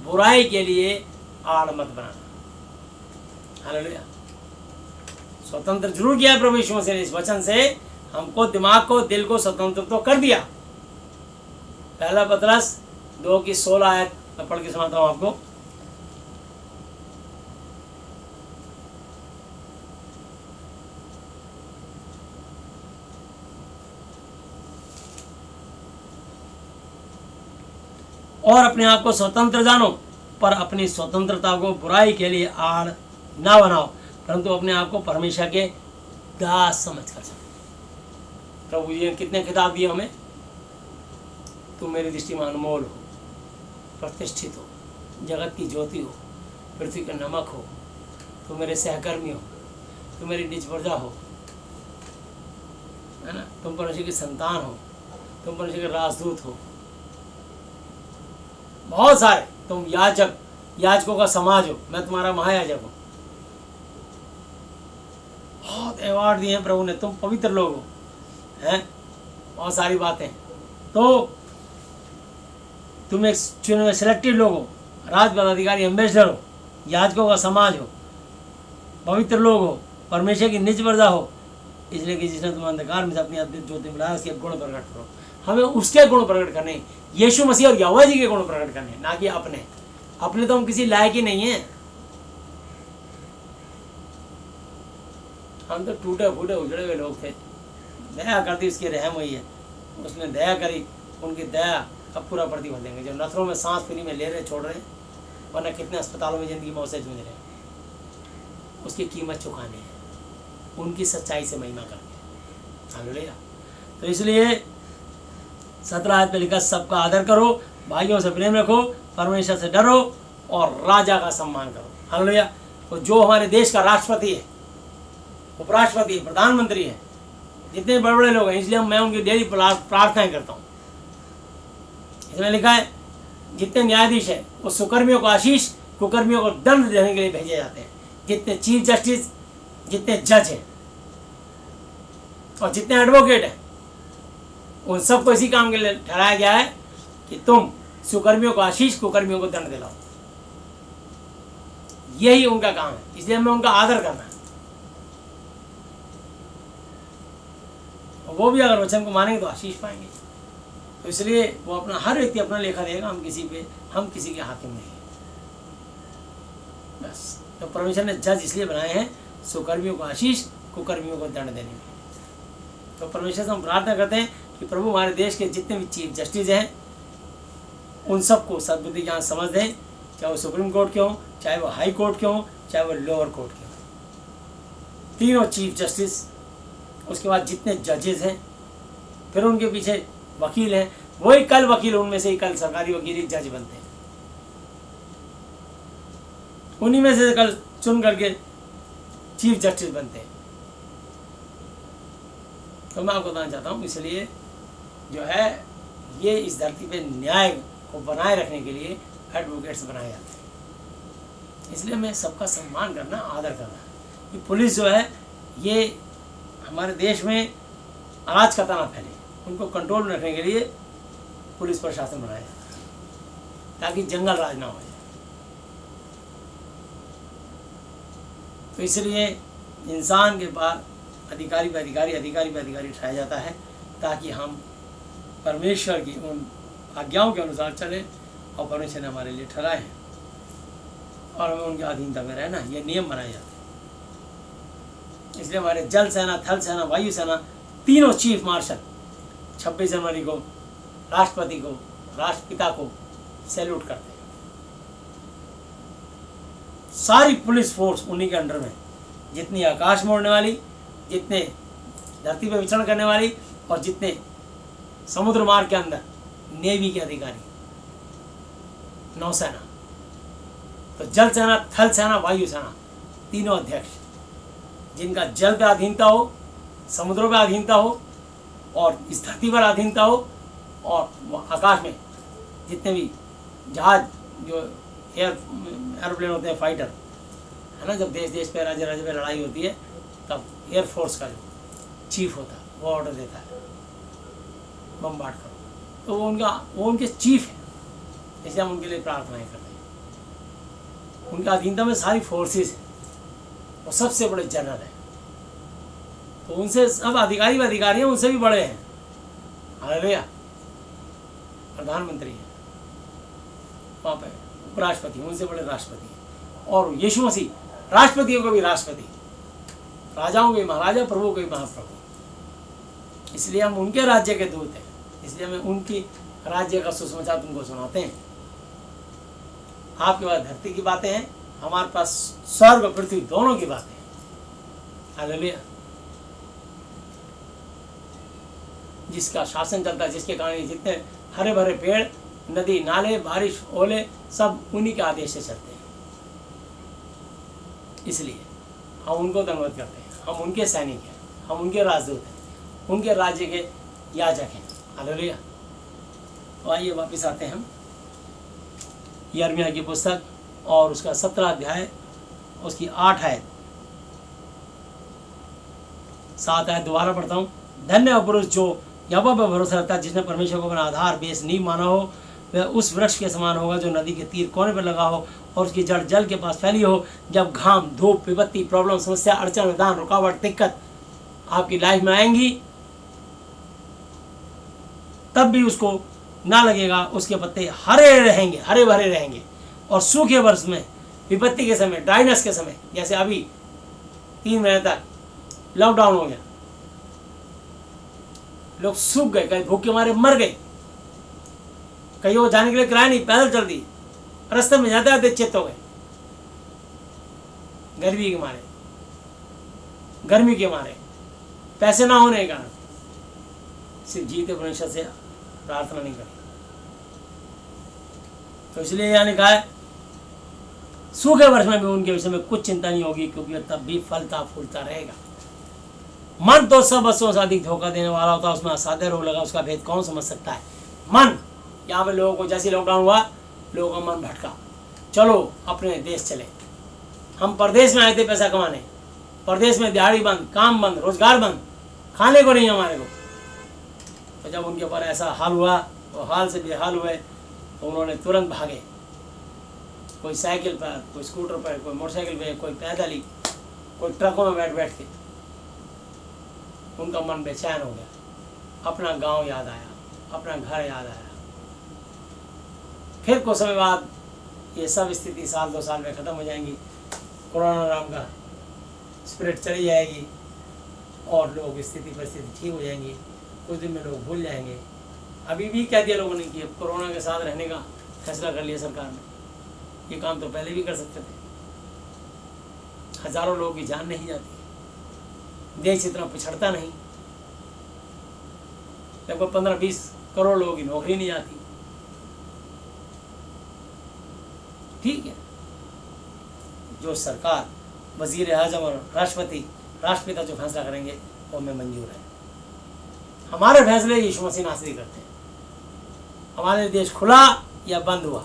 बुराई के लिए आड़ मत बनाना। हालेलुया। स्वतंत्र जरूर किया है प्रभु यीशु मसीह ने। इस वचन से हमको, दिमाग को, दिल को स्वतंत्र तो कर दिया। पहला पतरस 2:16 आयत मैं पढ़ के सुनाता हूं आपको। और अपने आप को स्वतंत्र जानो, पर अपनी स्वतंत्रता को बुराई के लिए आड़ ना बनाओ, परंतु अपने आप को परमेश्वर के दास समझ कर सको। प्रभु जी ने कितने खिताब दिए हमें? तुम मेरी दृष्टि में अनमोल हो, प्रतिष्ठित हो, जगत की ज्योति हो, पृथ्वी का नमक हो, तुम मेरे सहकर्मी हो, तुम मेरी निज प्रजा हो, है ना, तुम परमेश्वर की संतान हो, तुम परमेश्वर के राजदूत हो, बहुत सारे, तुम याजक, याजकों का समाज हो, मैं तुम्हारा महायाजक हूँ। बहुत अवार्ड दिए हैं प्रभु ने, तुम पवित्र लोग हो, हैं, बहुत सारी बातें। तो तुम एक चुने हुए सिलेक्टेड लोग हो, राज पदाधिकारी, एम्बेसडर हो, याजकों का समाज हो, पवित्र लोग हो, परमेश्वर की निज प्रजा हो, इसलिए कि जिसने तुम अंधकार में से अपनी अद्भुत ज्योति मिलाया, उसके गुण प्रकट करो। हमें उसके गुण प्रकट करने, यीशु मसीह और यहोवा जी के गुण प्रकट करने, ना कि अपने तो हम किसी लायक ही नहीं है। हम तो टूटे फूटे उजड़े हुए लोग थे। दया करती उसकी रहम हुई है, उसने दया करी, उनकी दया का पूरा प्रतिफल देंगे। जो नथरों में सांस फ्री में ले रहे, छोड़ रहे, वरना कितने अस्पतालों में जिंदगी मौत से जूझ रहे, उसकी कीमत चुकानी है, उनकी सच्चाई से महिमा करके। हालेलुया। तो इसलिए 17 आयत पे लिखा, सबका आदर करो, भाइयों से प्रेम रखो, परमेश्वर से डरो और राजा का सम्मान करो। हालेलुया। तो जो हमारे देश का राष्ट्रपति है, उपराष्ट्रपति है, प्रधानमंत्री है, जितने बड़े बड़े लोग हैं, इसलिए मैं उनकी डेली प्रार्थनाएं करता हूँ। इसमें लिखा है, जितने न्यायाधीश हैं वो सुकर्मियों को आशीष, कुकर्मियों को दंड देने के लिए भेजे जाते हैं। जितने चीफ जस्टिस, जितने जज हैं और जितने एडवोकेट हैं, उन सबको इसी काम के लिए ठहराया गया है कि तुम सुकर्मियों को आशीष, कुकर्मियों को दंड दिलाओ। यही उनका काम है, इसलिए हमें उनका आदर करना है। वो भी अगर वचन को मानेंगे तो आशीष पाएंगे। तो इसलिए वो अपना, हर व्यक्ति अपना लेखा देगा। हम किसी के हाकिम नहीं है। बस तो परमेश्वर ने जज इसलिए बनाए हैं सुकर्मियों को आशीष, कुकर्मियों को दंड देने के। तो परमेश्वर से हम प्रार्थना करते हैं कि प्रभु हमारे देश के जितने भी चीफ जस्टिस हैं उन सबको सद्बुद्धि ज्ञान समझ दें, चाहे वो सुप्रीम कोर्ट के हों, चाहे वो हाई कोर्ट के हों, चाहे वो लोअर कोर्ट के हों, तीनों चीफ जस्टिस, उसके बाद जितने जजेस हैं, फिर उनके पीछे वकील हैं, वही कल वकील उनमें से ही कल सरकारी वकील ही जज बनते हैं, उन्हीं में से कल चुन करके चीफ जस्टिस बनते हैं। तो मैं आपको बताना चाहता हूँ, इसलिए जो है ये इस धरती पे न्याय को बनाए रखने के लिए एडवोकेट्स बनाए जाते हैं। इसलिए मैं सबका सम्मान करना, आदर करना, कि पुलिस जो है ये हमारे देश में अराजकता ना फैले, उनको कंट्रोल में रखने के लिए पुलिस प्रशासन बनाया जाता है ताकि जंगल राज ना हो जाए। तो इसलिए इंसान के पास अधिकारी पे अधिकारी ठहराया जाता है ताकि हम परमेश्वर की उन आज्ञाओं के अनुसार चलें, और परमेश्वर ने हमारे लिए ठहराए हैं और हमें उनकी अधीनता में रहना, ये नियम बनाए जाते हैं। इसलिए हमारे जल सेना, थल सेना, वायु सेना, तीनों चीफ मार्शल 26 जनवरी को राष्ट्रपति को, राष्ट्रपिता को सैल्यूट करते हैं। सारी पुलिस फोर्स उन्हीं के अंडर में, जितनी आकाश में उड़ने वाली, जितने धरती पर विचरण करने वाली, और जितने समुद्र मार्ग के अंदर नेवी के अधिकारी, नौसेना, तो जल सेना, थल सेना, वायु सेना, तीनों अध्यक्ष, जिनका जल पे अधीनता हो, समुद्रों पे अधीनता हो, और इस धरती पर अधीनता हो, और आकाश में जितने भी जहाज, जो एयरप्लेन होते हैं, फाइटर, है ना, जब देश देश पे, राज्य राज्य पे लड़ाई होती है, तब एयरफोर्स का जो चीफ होता है वो ऑर्डर देता है बमबार्ड करो, तो वो उनके चीफ हैं। इसलिए हम उनके लिए प्रार्थनाएं करते हैं। उनका अधीनता में सारी फोर्सेस हैं, वो सबसे बड़े जनरल हैं, तो उनसे सब अधिकारी हैं, उनसे भी बड़े हैं। हालेलुया। प्रधानमंत्री हैं, वहाँ पे उपराष्ट्रपति, उनसे बड़े राष्ट्रपति हैं, और यीशु मसीह राष्ट्रपतियों को भी राष्ट्रपति, राजाओं के महाराजा, प्रभु के महाप्रभु। इसलिए हम उनके राज्य के दूत हैं, इसलिए हमें उनकी राज्य का सुसमाचार तुमको सुनाते हैं। आपके पास धरती की बातें हैं, हमारे पास स्वर्ग पृथ्वी दोनों की बातें हैं। हालेलुया। जिसका शासन चलता है, जिसके कारण जितने हरे भरे पेड़, नदी नाले, बारिश, ओले, सब उन्हीं के आदेश से चलते हैं। इसलिए हम उनको धन्यवाद करते हैं, हम उनके सैनिक हैं, हम उनके राजदूत हैं, उनके राज्य के याजक हैं। हालेलुया। तो आइए वापस आते हैं हम यिर्मयाह की पुस्तक और उसका 17 अध्याय, उसकी 8 आयत, 7 आयत दोबारा पढ़ता हूँ। धन्य है पुरुष जो यहोवा पर भरोसा रखता है, जिसने परमेश्वर को अपना आधार बेस नींव माना हो। वह उस वृक्ष के समान होगा जो नदी के तीर कोने पर लगा हो और उसकी जड़ जल के पास फैली हो। जब घाम, धूप, विपत्ति, प्रॉब्लम, समस्या, अड़चन, विधान, रुकावट, दिक्कत आपकी लाइफ में आएंगी, तब भी उसको ना लगेगा, उसके पत्ते हरे रहेंगे, हरे भरे रहेंगे। और सूखे वर्ष में, विपत्ति के समय, ड्राइनेस के समय, जैसे अभी 3 महीने तक लॉकडाउन हो गया, लोग सूख गए, कहीं भूख के मारे मर गए, कहीं वो जाने के लिए किराया नहीं, पैदल चल दिए, रास्ते में जाते जाते चित्त हो गए, गर्मी के मारे, पैसे ना होने के कारण। सिर्फ जीते परमेश्वर से प्रार्थना नहीं करी। तो इसलिए यहाँ लिखा है, सूखे वर्ष में भी उनके विषय में कुछ चिंता नहीं होगी, क्योंकि तब भी फलता फूलता रहेगा। मन तो सब वस्तुओं से अधिक धोखा देने वाला होता है, उसमें असाध्य रोग लगा, उसका भेद कौन समझ सकता है। मन, यहाँ पे लोगों को जैसे लॉकडाउन हुआ, लोगों का मन भटका, चलो अपने देश चले। हम परदेश में आए थे पैसा कमाने, परदेश में दिहाड़ी बंद, काम बंद, रोजगार बंद, खाने को नहीं हमारे को। तो जब उनके ऊपर ऐसा हाल हुआ, वो हाल से बेहाल हुए, तो उन्होंने तुरंत भागे, कोई साइकिल पर, कोई स्कूटर पर, कोई मोटरसाइकिल पे, कोई पैदल ही, कोई ट्रकों में बैठ के। उनका मन बेचैन हो गया, अपना गांव याद आया, अपना घर याद आया। फिर कुछ समय बाद ये सब स्थिति 1-2 साल में ख़त्म हो जाएंगी, कोरोना नाम का स्पिरिट चली जाएगी और लोग स्थिति परिस्थिति ठीक हो जाएंगी, कुछ दिन में लोग भूल जाएंगे। अभी भी क्या दिया लोगों ने कि कोरोना के साथ रहने का फैसला कर लिया सरकार ने। ये काम तो पहले भी कर सकते थे। हजारों लोगों की जान नहीं जाती, देश इतना पिछड़ता नहीं, लगभग 15-20 करोड़ लोगों की नौकरी नहीं जाती। ठीक है, जो सरकार, वजीर आजम और राष्ट्रपिता जो फैसला करेंगे वो हमें मंजूर है। हमारे फैसले यीशु मसीह नासरी करते हैं। हमारे देश खुला या बंद हुआ,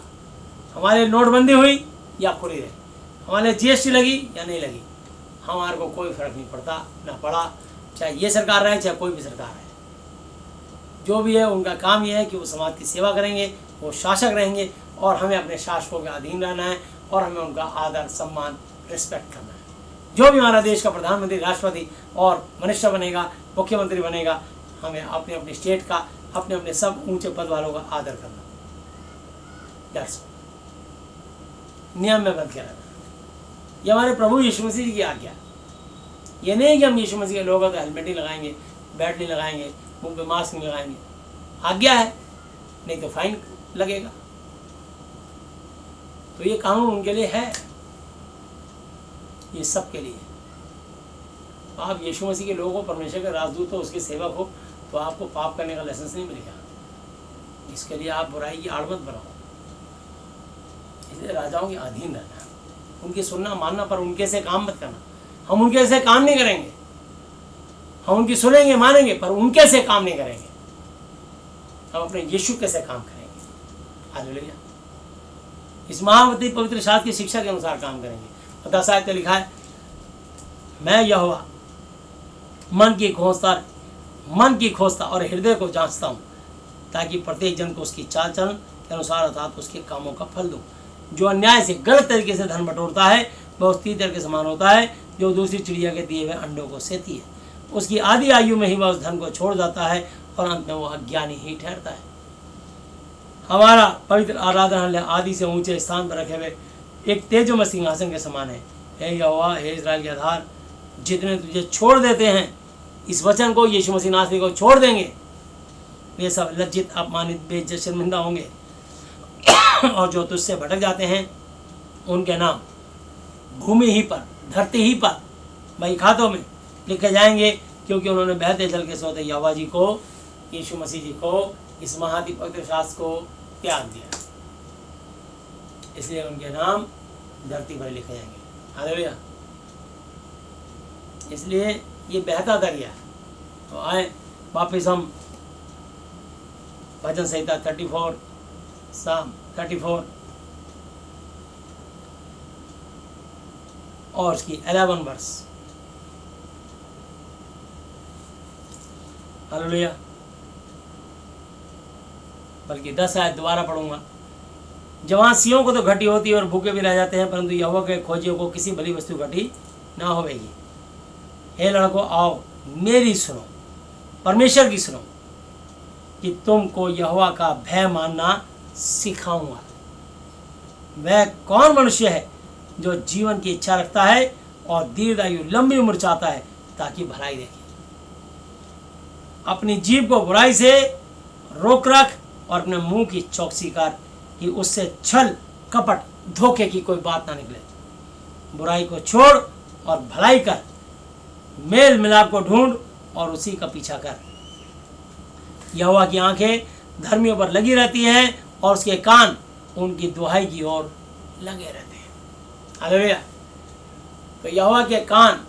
हमारे नोटबंदी हुई या खुली रही, हमारे जीएसटी लगी या नहीं लगी, हमारे को कोई फर्क नहीं पड़ता, ना पड़ा, चाहे ये सरकार रहे चाहे कोई भी सरकार रहे। जो भी है उनका काम यह है कि वो समाज की सेवा करेंगे, वो शासक रहेंगे और हमें अपने शासकों के अधीन रहना है और हमें उनका आदर सम्मान रिस्पेक्ट करना है। जो भी हमारा देश का प्रधानमंत्री, राष्ट्रपति और मिनिस्टर बनेगा, मुख्यमंत्री बनेगा, हमें अपने अपने स्टेट का, अपने अपने सब ऊंचे पद वालों का आदर करना। दैट्स नियम में बंद के रहना। ये हमारे प्रभु यीशु मसीह जी की आज्ञा। ये नहीं कि हम यीशु मसीह के लोग हैं तो हेलमेट नहीं लगाएंगे, बैट नहीं लगाएंगे, मुंह पे मास्क नहीं लगाएंगे। आज्ञा है, नहीं तो फाइन लगेगा। तो ये कानून उनके लिए है, ये सबके लिए। तो आप यीशु मसीह के लोगों, परमेश्वर के राजदूत हो, उसके सेवक हो, तो आपको पाप करने का लाइसेंस नहीं मिलेगा। इसके लिए आप बुराई की आड़ मत बनाओ। इसलिए राजाओं के अधीन रहना, उनकी सुनना मानना, पर उनके से काम मत करना। हम उनके से काम नहीं करेंगे, हम उनकी सुनेंगे मानेंगे, पर उनके से काम नहीं करेंगे। हम अपने यीशु के से काम करेंगे। हालेलुया। इस महावती पवित्र शास्त्र की शिक्षा के अनुसार काम करेंगे। 10 आयत में लिखा है, मैं यहोवा मन की खोजता और हृदय को जांचता हूँ, ताकि प्रत्येक जन को उसकी चाल चलन के अनुसार अर्थात उसके कामों का फल दूं। जो अन्याय से, गलत तरीके से धन बटोरता है, वह उस तीतर के समान होता है जो दूसरी चिड़िया के दिए हुए अंडों को सेती है। उसकी आधी आयु में ही वह उस धन को छोड़ जाता है और अंत में वो अज्ञानी ही ठहरता है। हमारा पवित्र आराधनालय आदि से ऊंचे स्थान पर रखे हुए एक तेजोमय सिंहासन के समान है। हे यहोवा, हे इस्राएल के आधार, जितने तुझे छोड़ देते हैं, इस वचन को, यीशु मसीह नासरी को छोड़ देंगे, वे सब लज्जित, अपमानित, बेइज्जत, शर्मिंदा होंगे। और जो तुझसे भटक जाते हैं, उनके नाम भूमि ही पर, धरती ही पर, बही खातों में लिखे जाएंगे, क्योंकि उन्होंने बहते जल के सोते यहोवा जी को, यीशु मसीह जी को, इस महाति पवित्र शास्त्र को त्याग दिया। इसलिए उनके नाम धरती पर लिखे जाएंगे। हालेलुया। इसलिए ये बहता दरिया है। तो आए वापस हम भजन संहिता 34, साम 34 और उसकी 11 वर्ष। हालेलुया। बल्कि 10 आयत दोबारा पढ़ूंगा। जवान सियों को तो घटी होती है और भूखे भी रह जाते हैं, परंतु यहोवा के खोजियों को किसी भली वस्तु घटी ना होवेगी। हे लड़कों, आओ मेरी सुनो, परमेश्वर की सुनो, कि तुमको यहोवा का भय मानना सिखाऊंगा। वह कौन मनुष्य है जो जीवन की इच्छा रखता है और दीर्घायु, लंबी उम्र चाहता है, ताकि भलाई देखे। अपनी जीभ को बुराई से रोक रख और अपने मुंह की चौकसी कर, कि उससे छल, कपट, धोखे की कोई बात ना निकले। बुराई को छोड़ और भलाई कर, मेल मिलाप को ढूंढ और उसी का पीछा कर। यहोवा की आंखें धर्मियों पर लगी रहती हैं और उसके कान उनकी दुहाई की ओर लगे रहते हैं। हालेलुया। तो यहोवा के कान,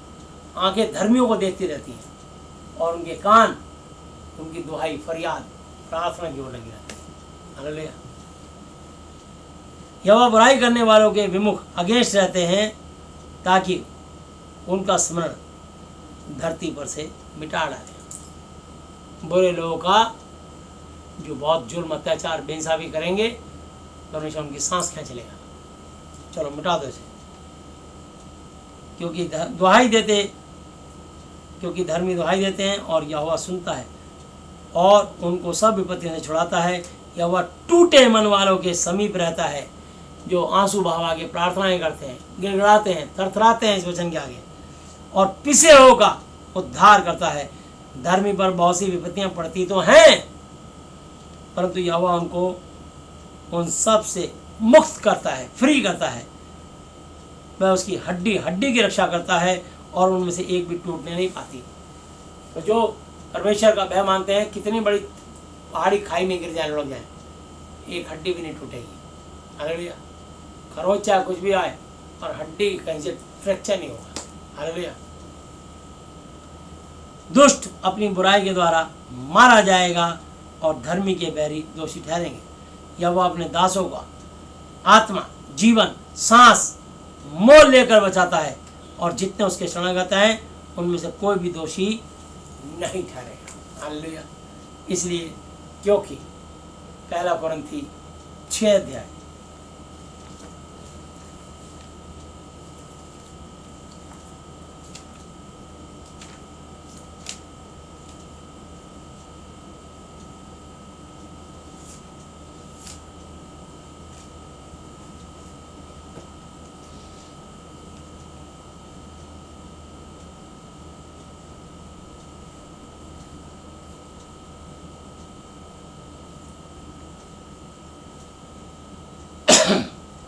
आंखें धर्मियों को देखती रहती हैं और उनके कान उनकी दुहाई, फरियाद, प्रार्थना की ओर लगी रहती है। हालेलुया। यहोवा बुराई करने वालों के विमुख अगेंस्ट रहते हैं, ताकि उनका स्मरण धरती पर से मिटा डाले। बुरे लोगों का जो बहुत जुर्म, अत्याचार, बेइंसाफी करेंगे, परमेश्वर उनकी सांस खींच लेगा। चलो मिटा दो इसे, क्योंकि दुहाई देते, क्योंकि धर्मी दुहाई देते हैं और यहोवा सुनता है और उनको सब विपत्तियों से छुड़ाता है। यहोवा टूटे मन वालों के समीप रहता है, जो आंसू बहा के प्रार्थनाएं करते हैं, गिड़गिड़ाते हैं, थरथराते हैं इस वचन के आगे, और पिसे हुओं का उद्धार करता है। धर्मी पर बहुत सी विपत्तियां पड़ती तो हैं, परंतु यहोवा उनको उन सब से मुक्त करता है, फ्री करता है। वह उसकी हड्डी हड्डी की रक्षा करता है और उनमें से एक भी टूटने नहीं पाती। तो जो परमेश्वर का भय मानते हैं, कितनी बड़ी पहाड़ी खाई में गिर जाए, लुढ़क जाए, एक हड्डी भी नहीं टूटेगी। हालेलुया। खरोच चाहे कुछ भी आए और हड्डी कहीं से फ्रैक्चर नहीं होगा। हालेलुया। दुष्ट अपनी बुराई के द्वारा मारा जाएगा और धर्मी के बैरी दोषी ठहरेंगे। या वह अपने दासों का आत्मा, जीवन, सांस मोल लेकर बचाता है, और जितने उसके शरणागत हैं उनमें से कोई भी दोषी नहीं ठहरेगा। हालेलुया। इसलिए क्योंकि 1 कोरिन्थी 6 अध्याय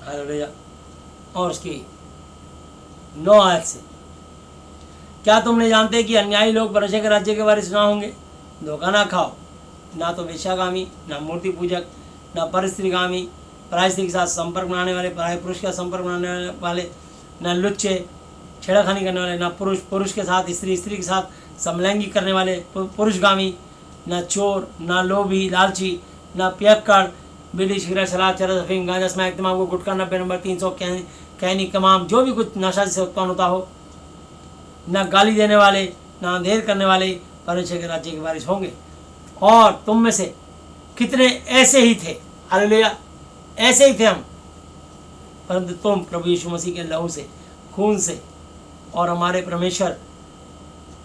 हालेलुया। और उसकी 9 आयत से, क्या तुम नहीं जानते कि अन्यायी लोग परमेश्वर के राज्य के वारिस ना होंगे? धोखा ना खाओ, ना तो वेश्यागामी, ना मूर्ति पूजक, ना परस्त्रीगामी, पराई स्त्री के साथ संपर्क बनाने वाले, पराई पुरुष का संपर्क बनाने वाले, ना लुच्चे, छेड़खानी करने वाले, ना पुरुष के साथ स्त्री, स्त्री के साथ समलैंगी करने वाले पुरुषगामी, ना चोर, ना लोभी लालची, ना पियक्कड़, बीड़ी, सिगरेट, शराब, चरस, अफीम, गांजा, स्मैक, तंबाकू, गुटखा, 90 नंबर 300, कैनी, कमाम, जो भी कुछ नशा से उत्पन्न होता हो, न गाली देने वाले, न अंधेर करने वाले परमेश्वर के राज्य के वारिस होंगे। और तुम में से कितने ऐसे ही थे, हालेलुया, ऐसे ही थे हम, परंतु तुम प्रभु यीशु मसीह के लहू से, खून से और हमारे परमेश्वर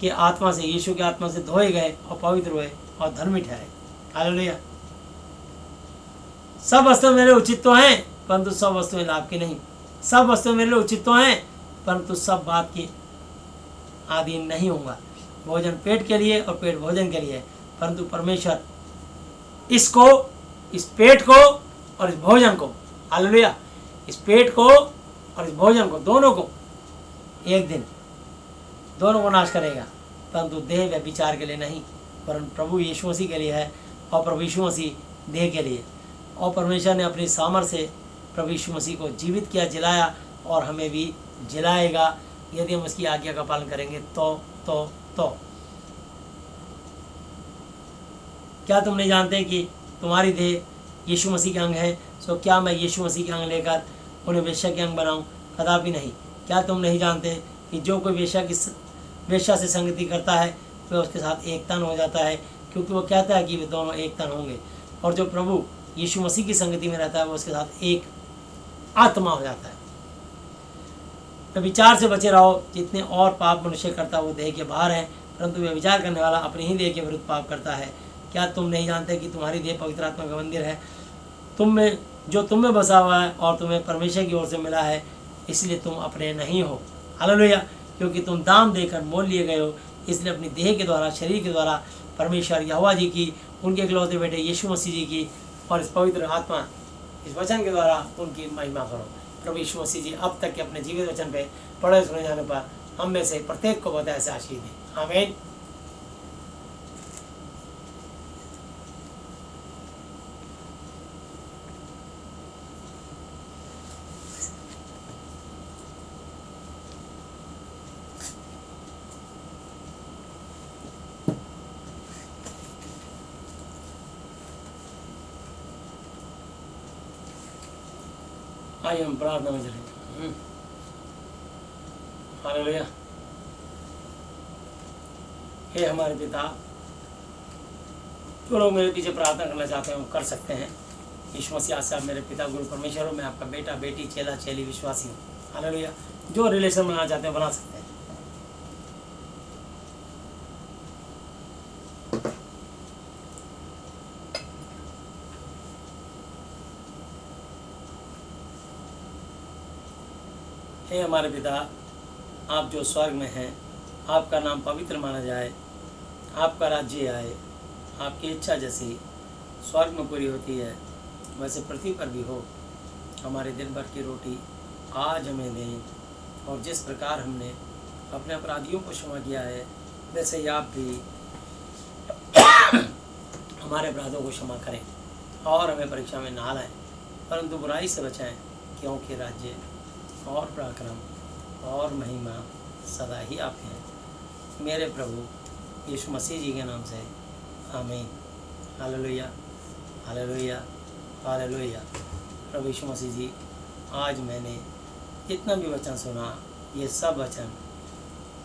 के आत्मा से, यीशु के आत्मा से धोए गए और पवित्र हुए और धर्मी ठहरे। हालेलुया। सब वस्तुएं मेरे उचित तो हैं, परंतु सब वस्तुएं लाभ की नहीं। सब वस्तुएं मेरे लिए उचित तो हैं, परंतु सब बात की आधीन नहीं होगा। भोजन पेट के लिए और पेट भोजन के लिए है, परंतु परमेश्वर इसको, इस पेट को और इस भोजन को, हालेलुया, इस पेट को और इस भोजन को, दोनों को एक दिन दोनों को नाश करेगा, परंतु देह व विचार के लिए नहीं, परंतु प्रभु यीशु मसीह के लिए है। और प्रभु यीशु मसीह देह के लिए। और परमेश्वर ने अपनी सामर्थ्य से प्रभु यीशु मसीह को जीवित किया, जिलाया, और हमें भी जिलाएगा यदि हम उसकी आज्ञा का पालन करेंगे। तो क्या तुम नहीं जानते कि तुम्हारी देह यीशु मसीह के अंग है? सो क्या मैं यीशु मसीह के अंग लेकर उन्हें वेश्या के अंग बनाऊं? कदापि नहीं। क्या तुम नहीं जानते कि जो कोई वेश्या से संगति करता है वह उसके साथ एक तन हो जाता है, क्योंकि वो कहता है कि वे दोनों एक तन होंगे। और जो प्रभु यीशु मसीह की संगति में रहता है वो उसके साथ एक आत्मा हो जाता है। तो विचार से बचे रहो। जितने और पाप मनुष्य करता है वो देह के बाहर है, परंतु वे विचार करने वाला अपने ही देह के विरुद्ध पाप करता है। क्या तुम नहीं जानते कि तुम्हारी देह पवित्र आत्मा का मंदिर है, तुम में बसा हुआ है, और तुम्हें परमेश्वर की ओर से मिला है, इसलिए तुम अपने नहीं हो। हालेलुया। क्योंकि तुम दाम देकर मोल लिए गए हो, इसलिए अपनी देह के द्वारा, शरीर के द्वारा परमेश्वर यहोवा जी की, उनके इकलौते बेटे यीशु मसीह जी की और इस पवित्र आत्मा, इस वचन के द्वारा उनकी महिमा करो। प्रभु यीशु मसीह जी अब तक के अपने जीवित वचन पे पढ़े सुने जाने पर हम में से प्रत्येक को बताया से आशीष दें। आमीन। आइए हम प्रार्थना में चलेंगे। हालेलुया। हे हमारे पिता, जो लोग मेरे पीछे प्रार्थना करना चाहते हैं वो कर सकते हैं। यीशु मसीह आज से आप मेरे पिता गुरु परमेश्वर हो, मैं आपका बेटा, बेटी, चेला, चेली, विश्वासी हूँ। हालेलुया। जो रिलेशन बनाना चाहते हैं बना सकते हैं। हे हमारे पिता, आप जो स्वर्ग में हैं, आपका नाम पवित्र माना जाए, आपका राज्य आए, आपकी इच्छा जैसी स्वर्ग में पूरी होती है वैसे पृथ्वी पर भी हो। हमारे दिन भर की रोटी आज हमें दें, और जिस प्रकार हमने अपने अपराधियों को क्षमा किया है वैसे ही आप भी हमारे अपराधों को क्षमा करें, और हमें परीक्षा में ना लाएं परंतु बुराई से बचाएं, क्योंकि राज्य और पराक्रम और महिमा सदा ही आपके हैं। मेरे प्रभु यीशु मसीह जी के नाम से आमीन। Hallelujah, hallelujah, hallelujah. प्रभु यीशु मसीह जी, आज मैंने जितना भी वचन सुना, ये सब वचन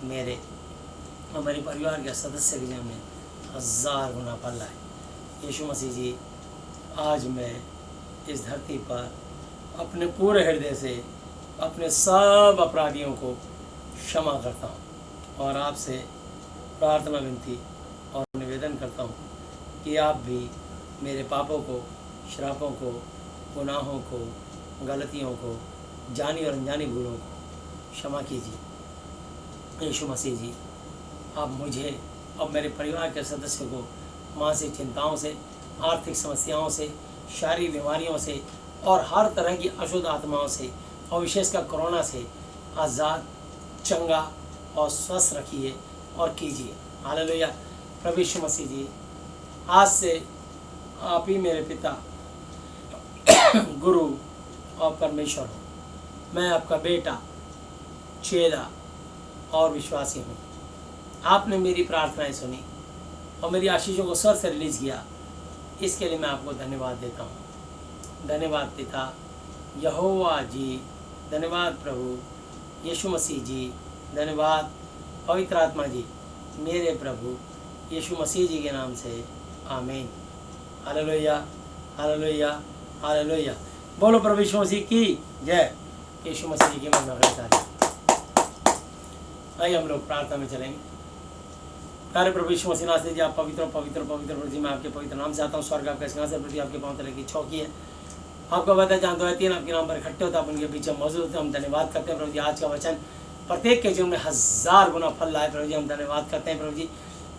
मेरे और मेरे परिवार के सदस्य के जीवन में 1000 गुना फल लाए। यीशु मसीह जी, आज मैं इस धरती पर अपने पूरे हृदय से अपने सब अपराधियों को क्षमा करता हूँ और आपसे प्रार्थना विनती और निवेदन करता हूँ कि आप भी मेरे पापों को, श्रापों को, गुनाहों को, गलतियों को, जानी और अनजानी भूलों को क्षमा कीजिए। यीशु मसीह जी, आप मुझे और मेरे परिवार के सदस्य को मानसिक चिंताओं से, आर्थिक समस्याओं से, शारीरिक बीमारियों से और हर तरह की अशुद्ध आत्माओं से और विशेषकर कोरोना से आज़ाद, चंगा और स्वस्थ रखिए और कीजिए। हालेलुया। प्रभु यीशु मसीह जी, आज से आप ही मेरे पिता, गुरु और परमेश्वर हो। मैं आपका बेटा, चेला और विश्वासी हूँ। आपने मेरी प्रार्थनाएं सुनी और मेरी आशीषों को स्वर से रिलीज़ किया, इसके लिए मैं आपको धन्यवाद देता हूँ। धन्यवाद पिता यहोवा जी, धन्यवाद प्रभु यीशु मसीह जी, धन्यवाद पवित्र आत्मा जी, मेरे प्रभु यीशु मसीह जी के नाम से आमीन। Hallelujah, hallelujah, hallelujah. बोलो प्रभु यीशु मसीह की जय। यीशु मसीह जी की महिमा करें। आइए हम लोग प्रार्थना में चलेंगे। प्यारे प्रभु यीशु मसीह नासरी जी, आप पवित्र पवित्र पवित्र प्रभु जी, मैं आपके पवित्र नाम से आता हूँ। स्वर्ग आपका सिंहासन प्रति आपके पाँव तले की चौकी है। आपका वचन जहाँ 2 या 3 आपके नाम पर इकट्ठे होता है, आप उनके पीछे मौजूद होते हैं। हम धन्यवाद करते हैं प्रभु जी, आज का वचन प्रत्येक के जीवन में 1000 गुना फल लाए। प्रभु जी, हम धन्यवाद करते हैं प्रभु जी।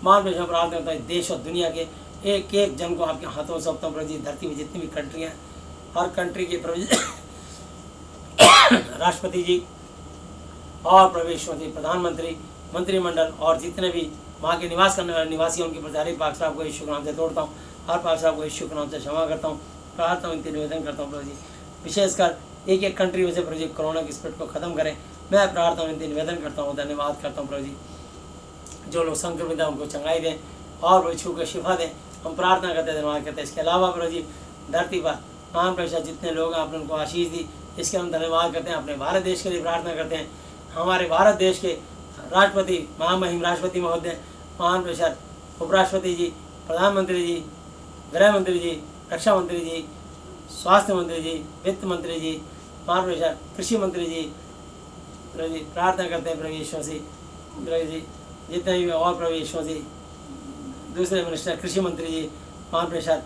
मान में प्रार्थना करता है देश और दुनिया के एक एक जन को आपके हाथों में सौंपता हूँ प्रभु जी। धरती में जितनी भी कंट्रियाँ, हर कंट्री के प्रभु जी राष्ट्रपति जी और प्रभु यीशु मसीह प्रधानमंत्री, मंत्रिमंडल और जितने भी वहाँ के निवास करने वाले निवासी, उनकी प्रचारित पाक साहब को यीशु के नाम से तोड़ता हूँ। हर पाक साहब को यीशु के नाम से क्षमा करता हूँ। प्रार्थना विनती निवेदन करता हूँ प्रभु जी, विशेषकर एक एक कंट्री में से प्रभु जी कोरोना की स्प्रेड को खत्म करें। मैं प्रार्थना विनती निवेदन करता हूँ, धन्यवाद करता हूँ प्रभु जी। जो लोग संक्रमित हैं उनको चंगाई दें और प्रभु यीशु को शिफा दें। हम प्रार्थना करते हैं, धन्यवाद करते हैं। इसके अलावा प्रभु जी धरती पर महान प्रभु जितने लोग हैं आपने उनको आशीष दी, इसके हम धन्यवाद करते हैं। अपने भारत देश के लिए प्रार्थना करते हैं। हमारे भारत देश के राष्ट्रपति, महामहिम राष्ट्रपति महोदय, महान प्रेषद, उपराष्ट्रपति जी, प्रधानमंत्री जी, गृह मंत्री जी, रक्षा मंत्री जी, स्वास्थ्य मंत्री जी, वित्त मंत्री जी, महान प्रेषद, कृषि मंत्री जी, प्रभु जी प्रार्थना करते हैं प्रभु यीशु मसीह, प्रभु जी जितने भी और प्रभु यीशु मसीह दूसरे मिनिस्टर, कृषि मंत्री जी, महान प्रेषद,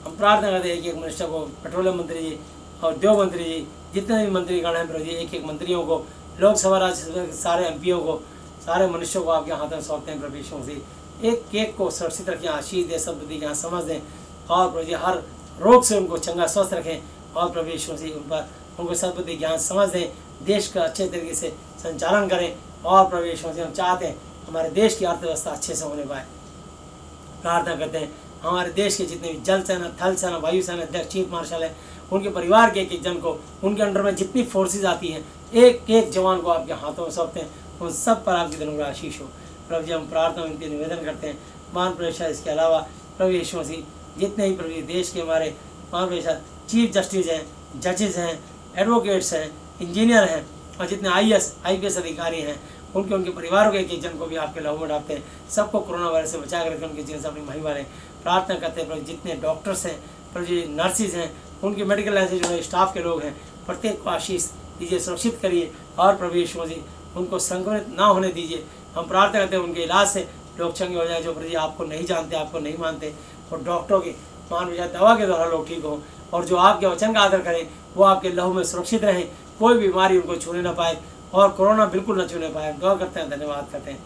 हम प्रार्थना करते हैं एक एक मिनिस्टर को, पेट्रोलियम मंत्री जी और उद्योग मंत्री जी, जितने भी मंत्रीगण हैं प्रभु जी, एक एक मंत्रियों को, लोकसभा राज्यसभा के सारे एमपीओ को, सारे मनुष्यों को आपके हाथों में सौंपते हैं प्रभु यीशु मसीह। एक एक को सुरक्षित रखें, आशीष दे, सब बुद्धि ज्ञान समझ दें और प्रभु जी हर रोग से उनको चंगा स्वस्थ रखें और प्रभु यीशु मसीह उन पर उनको सब बुद्धि ज्ञान समझ दें, देश का अच्छे तरीके से संचालन करें और प्रभु यीशु मसीह हम चाहते हैं हमारे देश की अर्थव्यवस्था अच्छे से होने पाए। प्रार्थना करते हैं हमारे देश के जितने भी जल सेना, थल सेना, वायु सेना अध्यक्ष, चीफ मार्शल है, उनके परिवार के एक एक जन को, उनके अंडर में जितनी फोर्सेज आती हैं, एक एक जवान को आपके हाथों में सौंपते हैं, उन सब पर आपकी धन्यवाद आशीष हो। प्रभु जी हम प्रार्थना विनती निवेदन करते हैं। मान प्रेषा इसके अलावा प्रभु यीशु मसीह जितने ही प्रभु देश के हमारे मान प्रेषा चीफ जस्टिस हैं, जजेस हैं, एडवोकेट्स हैं, इंजीनियर हैं और जितने IAS अधिकारी हैं, उनके परिवारों के एक एक जन को भी आपके लहू में डालते हैं। सबको कोरोना वायरस से बचा कर रखें, उनके जीवन से अपनी महिमा लें। प्रार्थना करते हैं प्रभु जितने डॉक्टर्स हैं, प्रभु जी नर्सिस हैं, उनके मेडिकल लाइन से जुड़े स्टाफ के लोग हैं, प्रत्येक को आशीष दीजिए, सुरक्षित करिए और प्रभु यीशु मसीह उनको संक्रमित ना होने दीजिए। हम प्रार्थना करते हैं उनके इलाज से लोग चंगे हो जाए, जो प्रभु जी आपको नहीं जानते, आपको नहीं मानते, और डॉक्टरों की मान विचार दवा के द्वारा लोग ठीक हों और जो आपके वचन का आदर करें वो आपके लहू में सुरक्षित रहें, कोई बीमारी उनको छूने ना पाए और कोरोना बिल्कुल न छूने पाए। दुआ करते हैं, धन्यवाद करते हैं।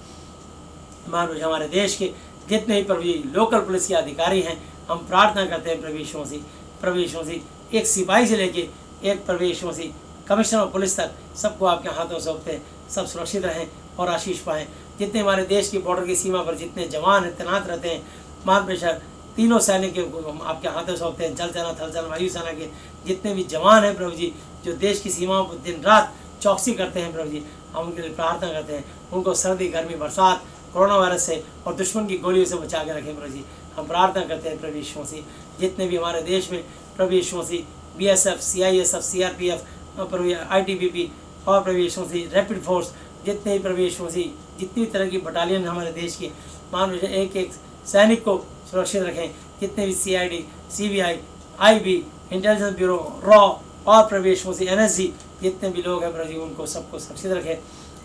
मान लीजिए हमारे देश के जितने भी प्रभु जी लोकल पुलिस के अधिकारी हैं, हम प्रार्थना करते हैं प्रभु यीशु मसीह, एक सिपाही से लेके एक प्रभु यीशु मसीह कमिश्नर और पुलिस तक सबको आपके हाथों सौंपते हैं। सब सुरक्षित रहें और आशीष पाएँ। जितने हमारे देश की बॉर्डर की सीमा पर जितने जवान हैं, तैनात रहते हैं, महाबलेश्वर तीनों सैनिक के आपके हाथों सौंपते हैं। जल सेना, थल सेना, वायु सेना के जितने भी जवान हैं प्रभु जी, जो देश की सीमाओं पर दिन रात चौकसी करते हैं प्रभु जी, हम उनके लिए प्रार्थना करते हैं। उनको सर्दी, गर्मी, बरसात, कोरोना वायरस से और दुश्मन की गोलियों से बचा के रखें प्रभु जी। हम प्रार्थना करते हैं प्रभु यीशु मसीह, जितने भी हमारे देश में प्रभु यीशु मसीह BSF, CISF, CRPF, प्रभु ITBP और प्रभु यीशु मसीह रैपिड फोर्स, जितने भी प्रभु यीशु मसीह जितनी तरह की बटालियन हमारे देश की, मान लीजिए एक एक सैनिक को सुरक्षित रखें। जितने भी CID, CBI, IB, intelligence bureau, raw और प्रभु यीशु मसीह NSG जितने भी लोग हैं प्रभु जी, उनको सबको सुरक्षित रखें।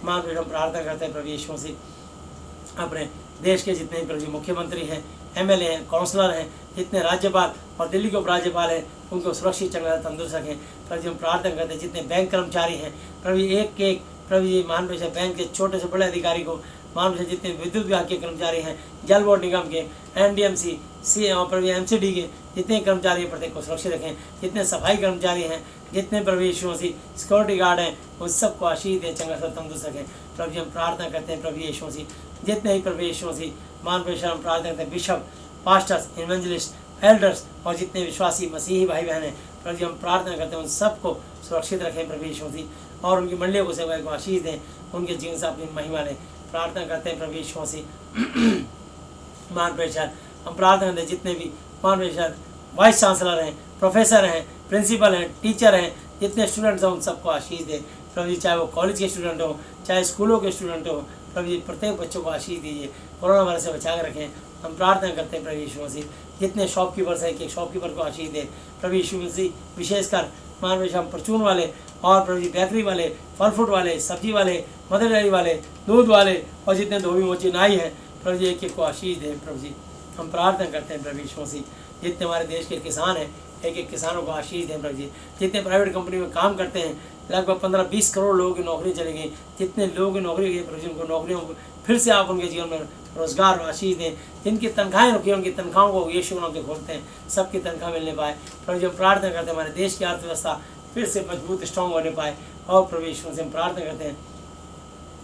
मान लीजिए हम प्रार्थना करते हैं प्रभु यीशु मसीह अपने देश के जितने भी प्रभु जी मुख्यमंत्री हैं, MLA हैं, काउंसलर हैं, जितने राज्यपाल और दिल्ली के उपराज्यपाल हैं, उनको सुरक्षित चंगा तंदुरुस्त रखें। प्रभु जी हम प्रार्थना करते हैं जितने बैंक कर्मचारी हैं प्रभु जी, एक प्रभु जी मान लीजिए बैंक के छोटे से बड़े अधिकारी को, मान लीजिए जितने विद्युत विभाग के कर्मचारी हैं, जल बोर्ड निगम के, NDMC और प्रभु MCD के जितने कर्मचारी हैं, प्रत्येक को सुरक्षित रखें। जितने सफाई कर्मचारी हैं, जितने प्रभु यीशु मसीह सिक्योरिटी गार्ड हैं, उन सबको आशीष दें, चंगा सा तंदुरुस्त रखें। प्रभु जी हम प्रार्थना करते हैं प्रभु यीशु मसीह, जितने ही प्रभु यीशु मसीह मान परमेश्वर हम प्रार्थना करते हैं बिशप, पास्टर्स, इवेंजलिस्ट, एल्डर्स और जितने विश्वासी मसीही भाई बहन हैं, प्रभु जी हम प्रार्थना करते हैं उन सबको सुरक्षित रखें प्रभु यीशु मसीह, और उनकी मंडलियों को सेवा को आशीष दें, उनके जीवन से अपनी महिमा लें। प्रार्थना करते हैं प्रभु यीशु मसीह मान परमेश्वर हम प्रार्थना करते हैं जितने भी मान परमेश्वर वाइस चांसलर हैं, प्रोफेसर हैं, प्रिंसिपल हैं, टीचर हैं, जितने स्टूडेंट्स हैं, उन सबको आशीष दें प्रभु जी। चाहे वो कॉलेज के स्टूडेंट हो, चाहे स्कूलों के स्टूडेंट हो, प्रभु जी प्रत्येक बच्चों को आशीष दीजिए, कोरोना वायरस से बचा कर रखें। हम प्रार्थना करते हैं प्रभु यीशु मसीह, जितने शॉपकीपर्स हैं, एक शॉपकीपर को आशीष दें प्रभु यीशु मसीह, विशेषकर मान परमेश्वर हम परचून वाले और प्रभु जी बेकरी वाले, फल फ्रूट वाले, सब्जी वाले, मदर डेयरी वाले, दूध वाले और जितने धोबी मोची नाई हैं, प्रभु जी एक एक को आशीष दें प्रभु जी। हम प्रार्थना करते हैं प्रभु यीशु मसीह, जितने हमारे देश के किसान हैं, एक एक किसानों को आशीष दें प्रभु जी। जितने प्राइवेट कंपनी में काम करते हैं, लगभग 15-20 करोड़ लोगों की नौकरी चली गई, जितने लोगों की नौकरी गई प्रभु जी, उनको नौकरियों फिर से आप उनके जीवन में रोजगार और आशीष दें। जिनकी तनख्वाहें रुकी उनकी तनख्वाहों को यीशु नाम से खोलते हैं, सबकी तनख्वाह मिलने पाए प्रभु जी। हम प्रार्थना करते हैं हमारे देश की अर्थव्यवस्था फिर से मजबूत स्ट्रॉन्ग होने पाए, और प्रभु यीशु से हम प्रार्थना करते हैं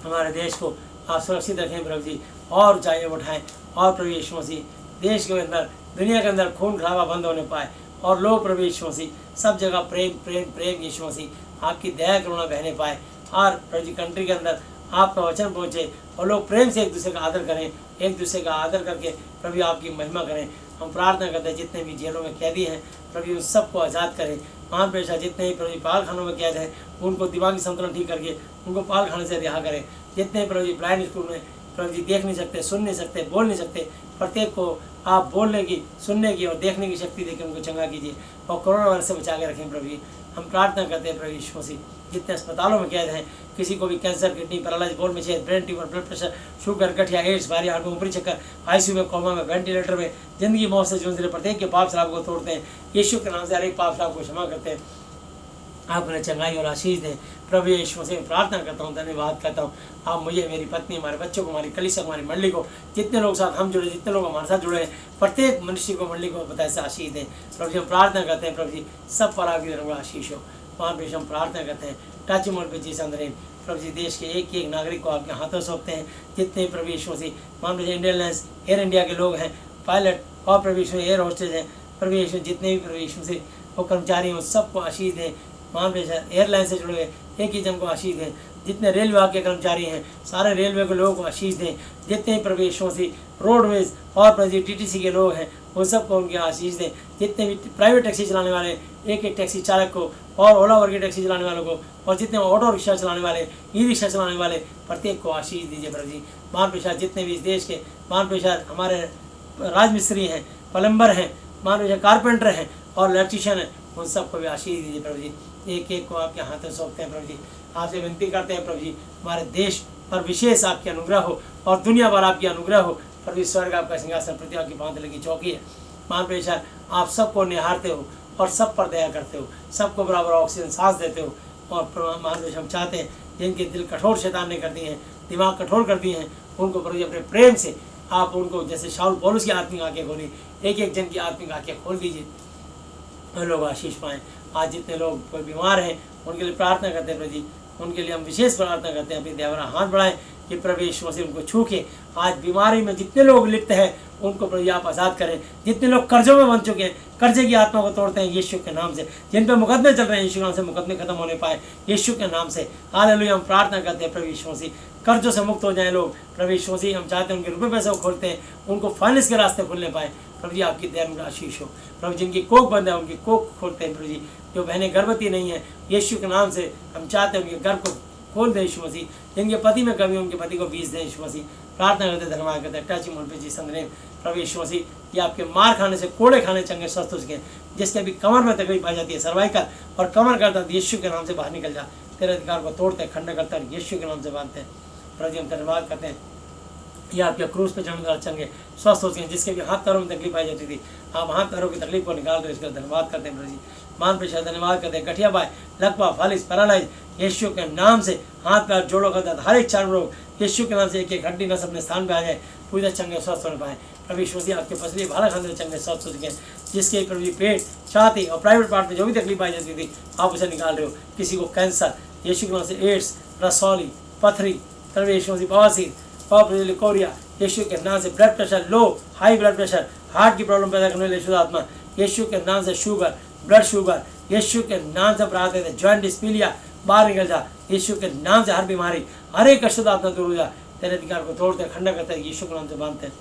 हमारे देश को आप सुरक्षित रखें प्रभु जी, और ऊंचाइयाँ उठाएं, और प्रभु यीशु मसीह देश के अंदर, दुनिया के अंदर खून खराबा बंद होने पाए, और लोग प्रभु यीशु मसीह सब जगह प्रेम प्रेम प्रेम यीशु मसीह आपकी दया करुणा बहने पाए, और प्रभु जी कंट्री के अंदर आपका वचन पहुँचे और लोग प्रेम से एक दूसरे का आदर करें, एक दूसरे का आदर करके प्रभु आपकी महिमा करें। हम प्रार्थना करते हैं जितने भी जेलों में कैदी हैं प्रभु उन सबको आज़ाद करें। मान पेशा जितने भी प्रभु पाल खानों में कैद हैं, उनको दिमागी संतुलन ठीक करके उनको पाल खाने से रिहा करें। जितने प्रभु ब्लाइंड स्कूल में प्रभु जी देख नहीं सकते, सुन नहीं सकते, बोल नहीं सकते, प्रत्येक को आप बोलने की, सुनने की और देखने की शक्ति देकर उनको चंगा कीजिए, और कोरोना वायरस से बचा के रखें प्रभु जी। हम प्रार्थना करते हैं प्रभु यीशु मसीह, जितने अस्पतालों में कैद हैं, किसी को भी कैंसर, किडनी पैरालाइज, बोल में छेद, brain tumour, blood pressure, sugar, गठिया, एड्स, भारी हार्ट में ऊपरी चक्कर, ICU में, कोमा में, वेंटिलेटर में, जिंदगी मौत से जूझ रहे प्रत्येक के पाप श्राप को तोड़ते हैं, यीशु के नाम से हर एक पाप श्राप को क्षमा करते हैं। आप उन्हें चंगाई और आशीष दें प्रभु यीशु मसीह में प्रार्थना करता हूँ, धन्यवाद करता हूँ। आप मुझे, मेरी पत्नी, हमारे बच्चों को, हमारी कलीसिया, हमारी मंडली को, जितने लोग साथ हम जुड़े, जितने लोग हमारे साथ जुड़े हैं, प्रत्येक मनुष्य को, मंडली को बताए से आशीष दें प्रभु जी। हम प्रार्थना करते हैं प्रभु जी सब पर आपकी तरफ आशीष हो। वहाँ पे हम प्रार्थना करते हैं टच मोड पे जी संदरेन प्रभु जी, देश के एक एक नागरिक को आपके हाथों सौंपते हैं। जितने प्रभु यीशु मसीह मान लीजिए इंडियन एयरलाइंस, एयर इंडिया के लोग हैं, पायलट और प्रभु यीशु एयर होस्टेज हैं, प्रभु यीशु जितने भी प्रभु यीशु से वो कर्मचारी हैं, सबको आशीष दें। मान लीजिए एयरलाइन से जुड़े हुए एक ही जन को आशीष दें। जितने रेल विभाग के कर्मचारी हैं, सारे रेलवे के लोगों को आशीष दें। जितने प्रभु यीशु मसीह रोडवेज और प्रभु जी TTC के लोग हैं, वो सबको उनके आशीष दें। जितने भी प्राइवेट टैक्सी चलाने वाले, एक एक टैक्सी चालक को और ओला वर्ग की टैक्सी चलाने वालों को, और जितने ऑटो रिक्शा चलाने वाले, ई-रिक्शा चलाने वाले, प्रत्येक को आशीष दीजिए प्रभु जी। मान पेशा जितने भी इस देश के मान पेशा हमारे राजमिस्त्री हैं, प्लम्बर हैं, मान पेशा कारपेंटर हैं और इलेक्ट्रीशियन हैं, उन सबको भी आशीष दीजिए प्रभु जी। एक एक को आपके हाथों सौंपते हैं प्रभु जी। आपसे विनती करते हैं प्रभु जी, हमारे देश पर विशेष आपकी अनुग्रह हो और दुनिया भर आपकी अनुग्रह हो। प्रभु स्वर्ग आपका सिंहासन, पृथ्वी आपकी पांव तले की चौकी है। मान पेशा आप सबको निहारते हो और सब पर दया करते हो, सबको बराबर ऑक्सीजन सांस देते हो। और मान पेशा हम चाहते हैं जिनके दिल कठोर शैतान ने कर दिए हैं, दिमाग कठोर कर दिए हैं, उनको प्रभु जी अपने प्रेम से आप उनको जैसे शाऊल पौलुस की आत्मिक आंखें खोली, एक एक जन की आत्मिक आंखें खोल दीजिए और लोग आशीष पाएँ। आज जितने लोग कोई बीमार हैं उनके लिए प्रार्थना करते हैं प्रभु जी, उनके लिए हम विशेष प्रार्थना करते हैं। अपनी देवरा हाथ बढ़ाएं कि प्रभु यीशु मसीह उनको छू के आज बीमारी में जितने लोग लिप्त हैं उनको प्रभु आप आज़ाद करें। जितने लोग कर्जों में बन चुके हैं, कर्जे की आत्मा को तोड़ते हैं यीशु के नाम से, जिन पर मुकदमे चल रहे हैं यीशु के नाम से मुकदमे खत्म होने पाए यीशु के नाम से। हालेलुया। हम प्रार्थना करते हैं प्रभु यीशु मसीह कर्जों से मुक्त हो जाए लोग। प्रभु यीशु मसीह हम चाहते हैं उनके रुपये पैसे खोलते हैं, उनको फाइनेंस के रास्ते खुलने पाए। प्रभु जी आपकी दया उनका आशीष हो। प्रभु जिनकी कोख बंद है उनकी कोख खोलते हैं प्रभु जी। जो बहनें गर्भवती नहीं है यीशु के नाम से हम चाहते हैं उनके गर्भ को खोल दे यीशु मसीह। जिनके पति में कमी उनके पति को बीज दें यीशु मसीह। प्रार्थना करते धन्यवाद करते हैं टच मोल पे जी संदने प्रभु यीशु मसीह। ये आपके मार खाने से, कोड़े खाने चंगे स्वस्थ हो सके, जिसके अभी कमर में तकलीफ आ जाती है, सर्वाइकल और कमर का दर्द यीशु के नाम से बाहर निकल जा। तेरे अधिकार को तोड़ते खंड करता है यीशु के नाम से बांधते हैं। प्रभु जी हम धन्यवाद करते हैं या आपके क्रूस पे चढ़ने वाले चंगे स्वस्थ हो सकें, जिसके भी हाथ पैरों में तकलीफ आई जाती थी आप हाथ पैरों की तकलीफ को निकाल दो। इसका धन्यवाद करते हैं प्रभु जी। मान पेशा धन्यवाद करते हैं। गठिया बाय, लकवा, फालिस, पैरालाइज यीशु के नाम से हाथ पैर जोड़ों का दर्द हर एक चार रोग यीशु के नाम से एक एक हड्डी नस अपने स्थान पे आ जाए, पूरे चंगे स्वस्थ होने पाए। प्रभु यीशु मसीह आपके पसली भाला खाने चंगे स्वस्थ हो सकें, जिसके प्रभु जी पेट, छाती और प्राइवेट पार्ट में जो भी तकलीफ आई जाती थी आप उसे निकाल रहे हो। किसी को कैंसर यीशु के नाम से, एड्स, रसौली, पथरी, प्रभु यीशु मसीह बवासीर, लिकोरिया यीशु के नाम से, blood pressure low, high blood pressure, heart की प्रॉब्लम पैदा करने वाले यीशु आत्मा यीशु के नाम से, शुगर, ब्लड शुगर यीशु के नाम से अपराध देते, जॉइंट डिस्पीलिया बाहर निकल जा यीशु के नाम से। हर बीमारी, हर एक अशुद्ध आत्मा दूर हो जा। तेरे अधिकार को तोड़ते खंडा करते यीशु के नाम से बांधते हैं।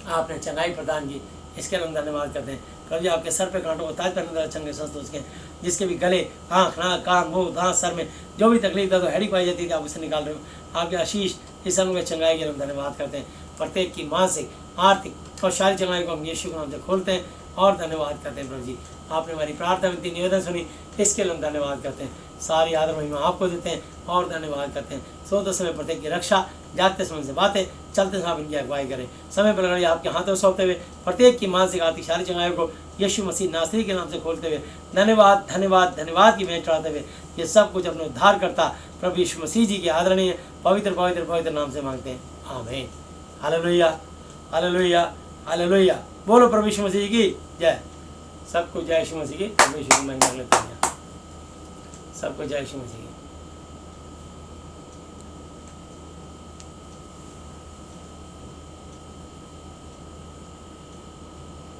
आपने चंगाई प्रदान की, इसके लिए हम धन्यवाद करते हैं। प्रभु जी आपके सर पे कांटों को ताज पहनने चंगे स्वस्थ हो सके, जिसके भी गले, आँख, नाक, कान, मुँह, दांत, सर में जो भी तकलीफ था तो हैडी पाई जाती थी आप उसे निकाल रहे हो। आपके आशीष इस समय में चंगाई के लिए हम धन्यवाद करते हैं। प्रत्येक की मानसिक, आर्थिक और शारीरिक चंगाई को हम यीशु के नाम से खोलते हैं और धन्यवाद करते हैं। प्रभु जी आपने हमारी प्रार्थना विनती निवेदन सुनी, इसके लिए हम धन्यवाद करते हैं। सारी आदर महिमा आपको देते हैं और धन्यवाद करते हैं। सोते समय प्रत्येक की रक्षा, जागते समय से बातें, चलते समय आप इनकी अगुवाई करें। समय पर लड़ाई आपके हाथों सौंपते हुए प्रत्येक की मानसिक, आर्थिक, शारीरिक चंगाई को यीशु मसीह नासरी के नाम से खोलते हुए धन्यवाद धन्यवाद धन्यवाद की भेंट चढ़ाते हुए ये सब कुछ अपने उद्धार करता प्रभु यीशु मसीह जी के आदरणीय पवित्र पवित्र पवित्र नाम से मांगते हैं, आमीन। Hallelujah hallelujah hallelujah. बोलो प्रभु यीशु मसीह की जय। सबको जय यीशु मसीह की। प्रभु यीशु की महिमा लेते हैं। सबको जय यीशु मसीह की।